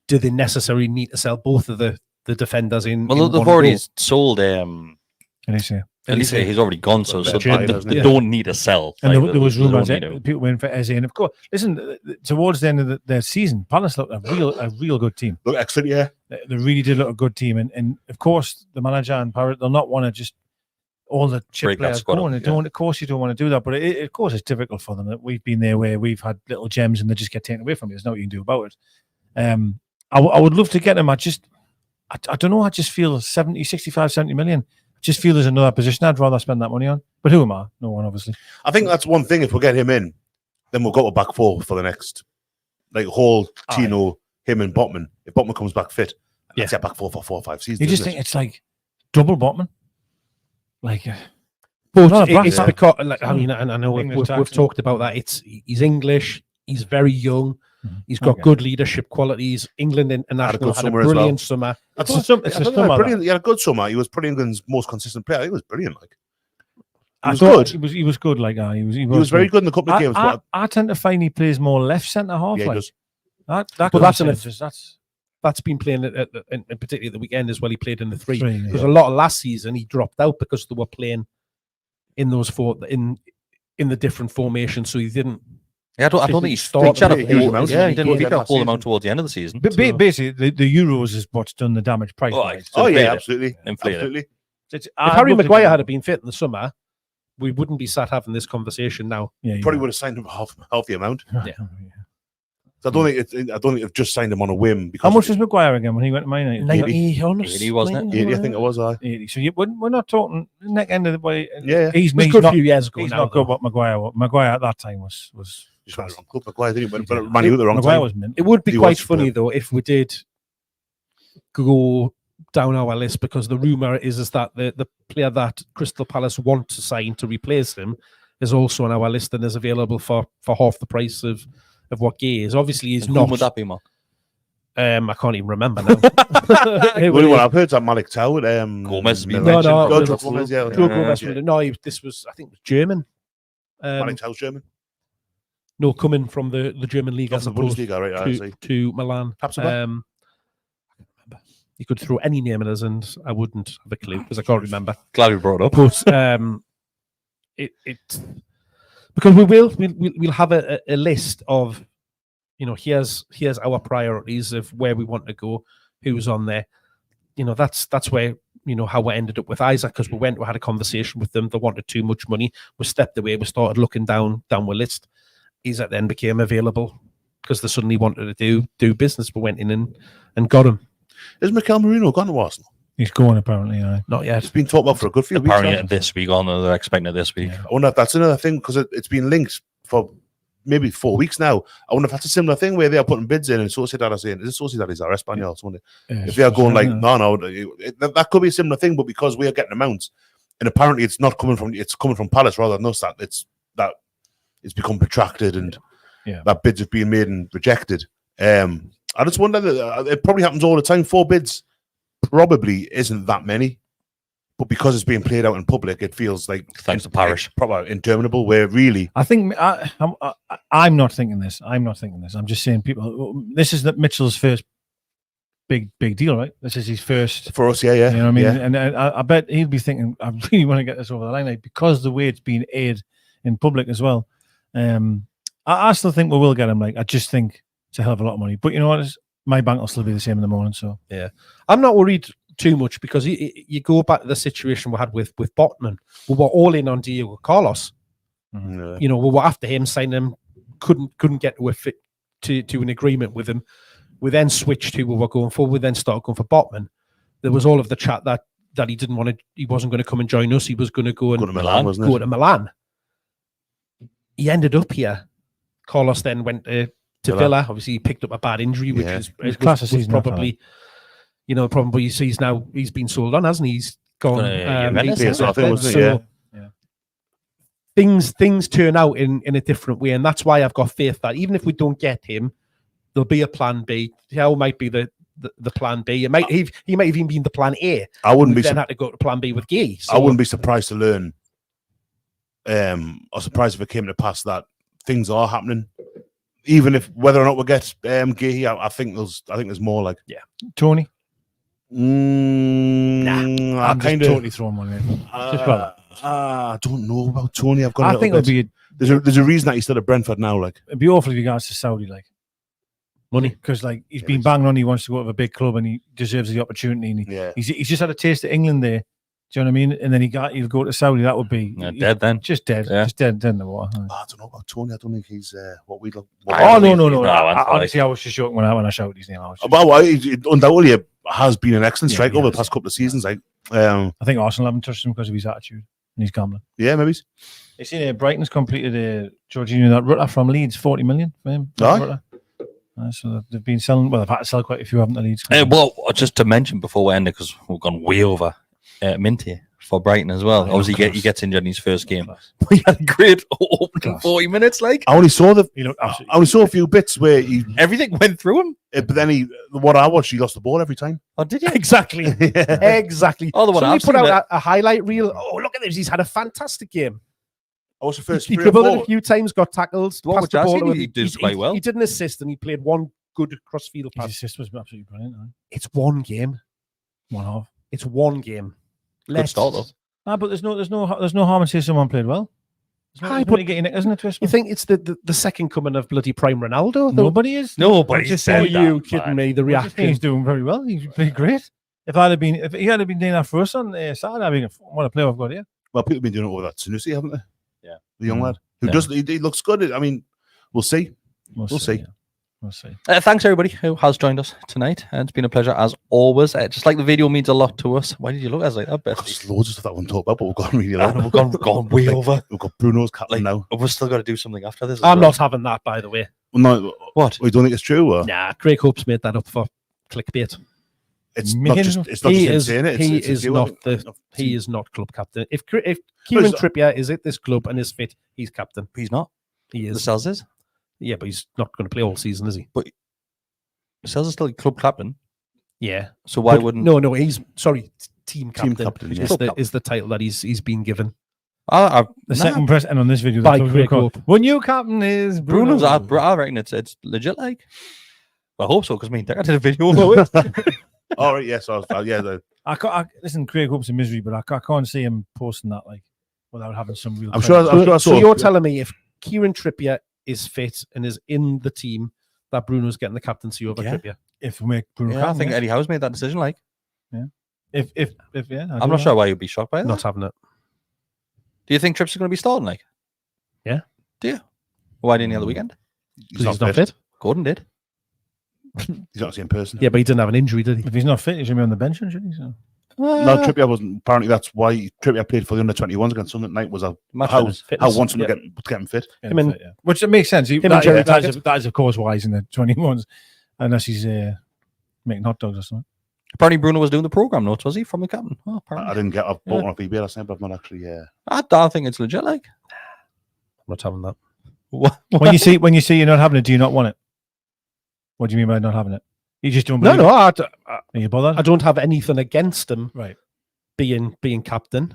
do they necessarily need to sell both of the defenders in? Well, in they've one already go? sold. At least he's already gone, so Germany, they don't need a sell. And there was rumours that that people went for Eze. And of course, listen, towards the end of their season, Palace looked a real good team. Look, excellent, yeah. They really did look a good team. And of course, the manager and Parrott, they'll not want to just all the chip players going. Of course, you don't want to do that. But of course, it's difficult for them. We've been there where we've had little gems and they just get taken away from you. There's nothing you can do about it. I would love to get them. I don't know. I just feel 65, 70 million. I just feel there's another position I'd rather spend that money on. But who am I? No one, obviously. I think that's one thing. If we get him in, then we'll go to back four for the next, like Hall, Tino, him and Botman. If Botman comes back fit, let's get back four for 4 or 5 seasons. You just think it's like double Botman? Like, but it's because, like, I mean, and I know we've talked about that. He's English. He's very young. He's got good leadership qualities. England international had a brilliant summer. It's a summer. Brilliant. He had a good summer. He was probably England's most consistent player. He was brilliant. Like, he was good. Like, he was very good in the couple of games. I tend to find he plays more left centre half. Yeah, he does. That's been playing in particularly at the weekend as well. He played in the three because a lot of last season he dropped out because they were playing in those in the different formations, so he didn't. Yeah, I don't think he started a huge amount. Yeah, he didn't pick up all amount towards the end of the season. But basically, the Euros is what's done the damage price. Absolutely. Absolutely. If Harry Maguire had been fit in the summer, we wouldn't be sat having this conversation now. Yeah, probably would have signed him half the amount. Yeah. So I don't think they've just signed him on a whim. How much was Maguire again when he went to Man United? 80, wasn't it? 80, I think it was. 80. So we're not talking neck end of the way. Yeah, he's good a few years ago. He's now, not good. What Maguire at that time was. Just went the wrong club. Maguire didn't he? But Man U the wrong time. Was mint. It would be quite funny though if we did go down our list, because the rumor is that the player that Crystal Palace want to sign to replace him is also on our list and is available for half the price of what Guehi is. Obviously, he's not. Who would that be, Mark? I can't even remember now. Well, I've heard that Malik Toward. Gomez. Gomez, yeah. No, this was, I think, German. Malik Tow's German. No, coming from the German league as opposed to Milan. You could throw any name at us and I wouldn't have a clue because I can't remember. Glad we brought it up. But because we'll have a list of, here's our priorities of where we want to go, who's on there. That's where, how we ended up with Isak, because we had a conversation with them. They wanted too much money. We stepped away. We started looking down the list. Isak then became available because they suddenly wanted to do business. We went in and got him. Is Mikel Merino gone to Arsenal? He's going apparently. Not yet. It's been talked about for a good few weeks. Apparently this week on, they're expecting it this week. I wonder if that's another thing, because it's been linked for maybe 4 weeks now. I wonder if that's a similar thing where they are putting bids in and Sociedad are saying, is it Sociedad is our Espanyol? If they are going like, no, that could be a similar thing, but because we are getting amounts, and apparently it's coming from Palace rather than us, that it's become protracted and that bids have been made and rejected. I just wonder that it probably happens all the time. 4 bids probably isn't that many, but because it's being played out in public, it feels like thanks to Parish, probably interminable. Where really, I think I'm not thinking this. I'm just saying, people. This is Mitchell's first big deal, right? This is his first for us. Yeah. You know what I mean? Yeah. And I bet he'll be thinking, I really want to get this over the line, because the way it's being aired in public as well. I still think we will get him. I just think it's a hell of a lot of money. But you know what? My bank will still be the same in the morning. So yeah, I'm not worried too much, because you go back to the situation we had with Botman. We were all in on Diego Carlos. Mm-hmm. We were after him, signing him, couldn't get to an agreement with him. We then switched to we were going for. We then started going for Botman. There was all of the chat that he didn't want to. He wasn't going to come and join us. He was going to go to Milan. Go to Milan. He ended up here. Carlos then went to Villa. Obviously, he picked up a bad injury, which is probably, probably he's been sold on, hasn't he? He's gone. Things turn out in a different way, and that's why I've got faith that even if we don't get him, there'll be a plan B. How might be the plan B? He might have even been the plan A. I wouldn't be then had to go to plan B with Guehi. So. I wouldn't be surprised to learn, or surprised if it came to pass that things are happening. Even if whether or not we get Guehi, I think there's more like Tony. I I'm just totally throwing one in. I don't know about Tony. I think it'll be. There's a reason that he's still at Brentford now. Like, it'd be awful if he goes to Saudi, like money, because like he's been banging on. He wants to go to a big club and he deserves the opportunity. And he's just had a taste of England there. Do you know what I mean? And then he'll go to Saudi. That would be dead then. Just dead. Yeah. Just dead in the water. I don't know about Tony. I don't think he's what we look. No. Honestly, I was just joking when I shouted his name. He undoubtedly has been an excellent striker over the past couple of seasons. Like, I think Arsenal haven't touched him because of his attitude and his gambling. Yeah, maybe. You see, Brighton's completed Jorginho that Rutter from Leeds, 40 million for him. So they've been selling. Well, they've had to sell quite a few, haven't they? Leeds. Well, just to mention before we end it, because we've gone way over. Minty for Brighton as well. Obviously, he gets injured in his first game. He had a great opening 40 minutes. Like, I only saw a few bits where everything went through him. But then what I watched, he lost the ball every time. Oh, did you? Exactly. Exactly. Oh, the one Somebody put out a highlight reel. Oh, look at this! He's had a fantastic game. I was the first. He dribbled it a few times, got tackled. Passed the ball. He did quite well. He did an assist and he played one good cross-field pass. His assist was absolutely brilliant. It's one game. One half. It's one game. Good start though. But there's no harm in saying someone played well. Isn't it? You think it's the second coming of bloody prime Ronaldo? Nobody is. Nobody's said that. Are you kidding me? The reaction. He's doing very well. He's played great. If he had been doing that for us on Saturday, I mean, what a player I've got here. Well, people have been doing it over that Sanusi, haven't they? Yeah, the young lad who he looks good. I mean, we'll see. We'll see. Yeah. We'll see. Thanks everybody who has joined us tonight. It's been a pleasure as always. Just like the video means a lot to us. Why did you look at us like that, Besty? There's loads of stuff that I wouldn't talk about, but we've gone really long. We've gone way over. We've got Bruno's captain now. We've still got to do something after this. I'm not having that, by the way. No, what? We don't think it's true. Or? Nah, Craig Hope's made that up for clickbait. It's not just. It's not just saying it. He is not club captain. If Kieran Trippier is at this club and is fit, he's captain. He's not. He is. Lascelles is. Yeah, but he's not going to play all season, is he? But Lascelles is still club captain. Yeah. So why wouldn't? No. He's team captain. Team captain Is the title that he's been given. The second president on this video by Craig Hope. Well, new captain is Bruno. I reckon it's legit. Like, I hope so because I did a video about it. All right. Yes. Listen, Craig Hope's in misery, but I can't see him posting that without having some real. I'm sure. So you're telling me if Kieran Trippier is fit and is in the team, that Bruno's getting the captaincy over Trippier? If we make Bruno captain, I think Eddie Howe's made that decision. Like, if I'm not sure why you'd be shocked by that. Not having it. Do you think Trips is going to be starting? Like, yeah. Do you? Why didn't he on the weekend? He's not fit. Gordon did. He's not the same person. Yeah, but he didn't have an injury, did he? If he's not fit, he should be on the bench, shouldn't he? So. No, Trippier wasn't. Apparently, that's why Trippier played for the under-21s against Sunday night. Was how wants him to get him fit. Which it makes sense. That is of course wise in the 21s, unless he's making hot dogs or something. Apparently, Bruno was doing the program notes, was he, from the captain? Oh, apparently. I didn't get. I've bought one off eBay last night, but I've not actually. I don't think it's legit. Like, I'm not having that. What? When you see you're not having it, do you not want it? What do you mean by not having it? You just don't believe it? Are you bothered? I don't have anything against him. Right. Being captain.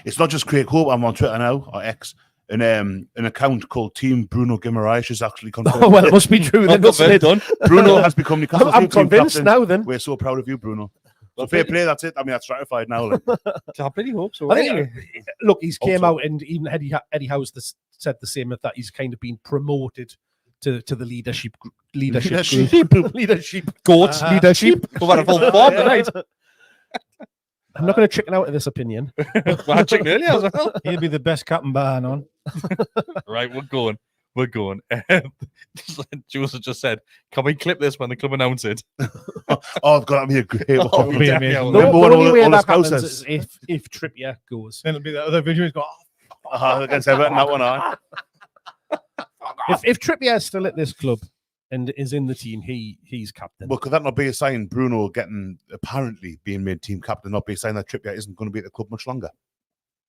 It's not just Craig Hope. I'm on Twitter now, or X, and an account called Team Bruno Guimaraes is actually confirmed. Oh, well, it must be true. Then, done. Bruno has become Newcastle. I'm convinced now. Then we're so proud of you, Bruno. So fair play. That's it. I mean, that's stratified now. Like. I pretty hope so. I think, look, he's came out and even Eddie Howe's said the same, that he's kind of been promoted to the leadership goats leadership. We've had a full form tonight. I'm not going to chicken out of this opinion. I chickened earlier as well. He'll be the best captain bar on. Right, we're going. Jules has just said, "Can we clip this when the club announce it?" I've got to be a great one. The only way that happens is if Trippier goes. Then it'll be that other video. He's got against Everton, that one on. If Trippier is still at this club and is in the team, he's captain. Well, could that not be a sign Bruno apparently being made team captain, not be a sign that Trippier isn't going to be at the club much longer?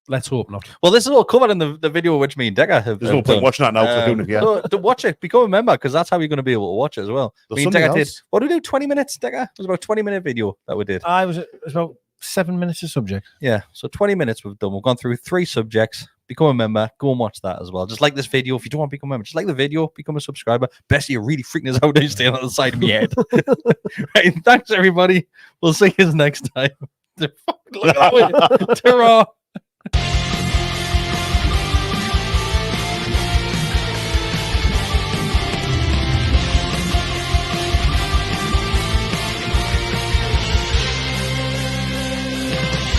Let's hope not. Well, this is all covered in the video which me and Deka have. There's no point watching that now because doing it again. So, to watch it, become a member because that's how you're going to be able to watch it as well. Me and Deka did. What did we do? 20 minutes, Deka? It was about a 20-minute video that we did. It was about 7 minutes a subject. Yeah, so 20 minutes we've done. We've gone through 3 subjects. Become a member. Go and watch that as well. Just like this video. If you don't want to become a member, just like the video. Become a subscriber. Besty, you're really freaking us out. You're staying on the side of my head. Right, thanks everybody. We'll see you next time. Look at that way. Ta-ra.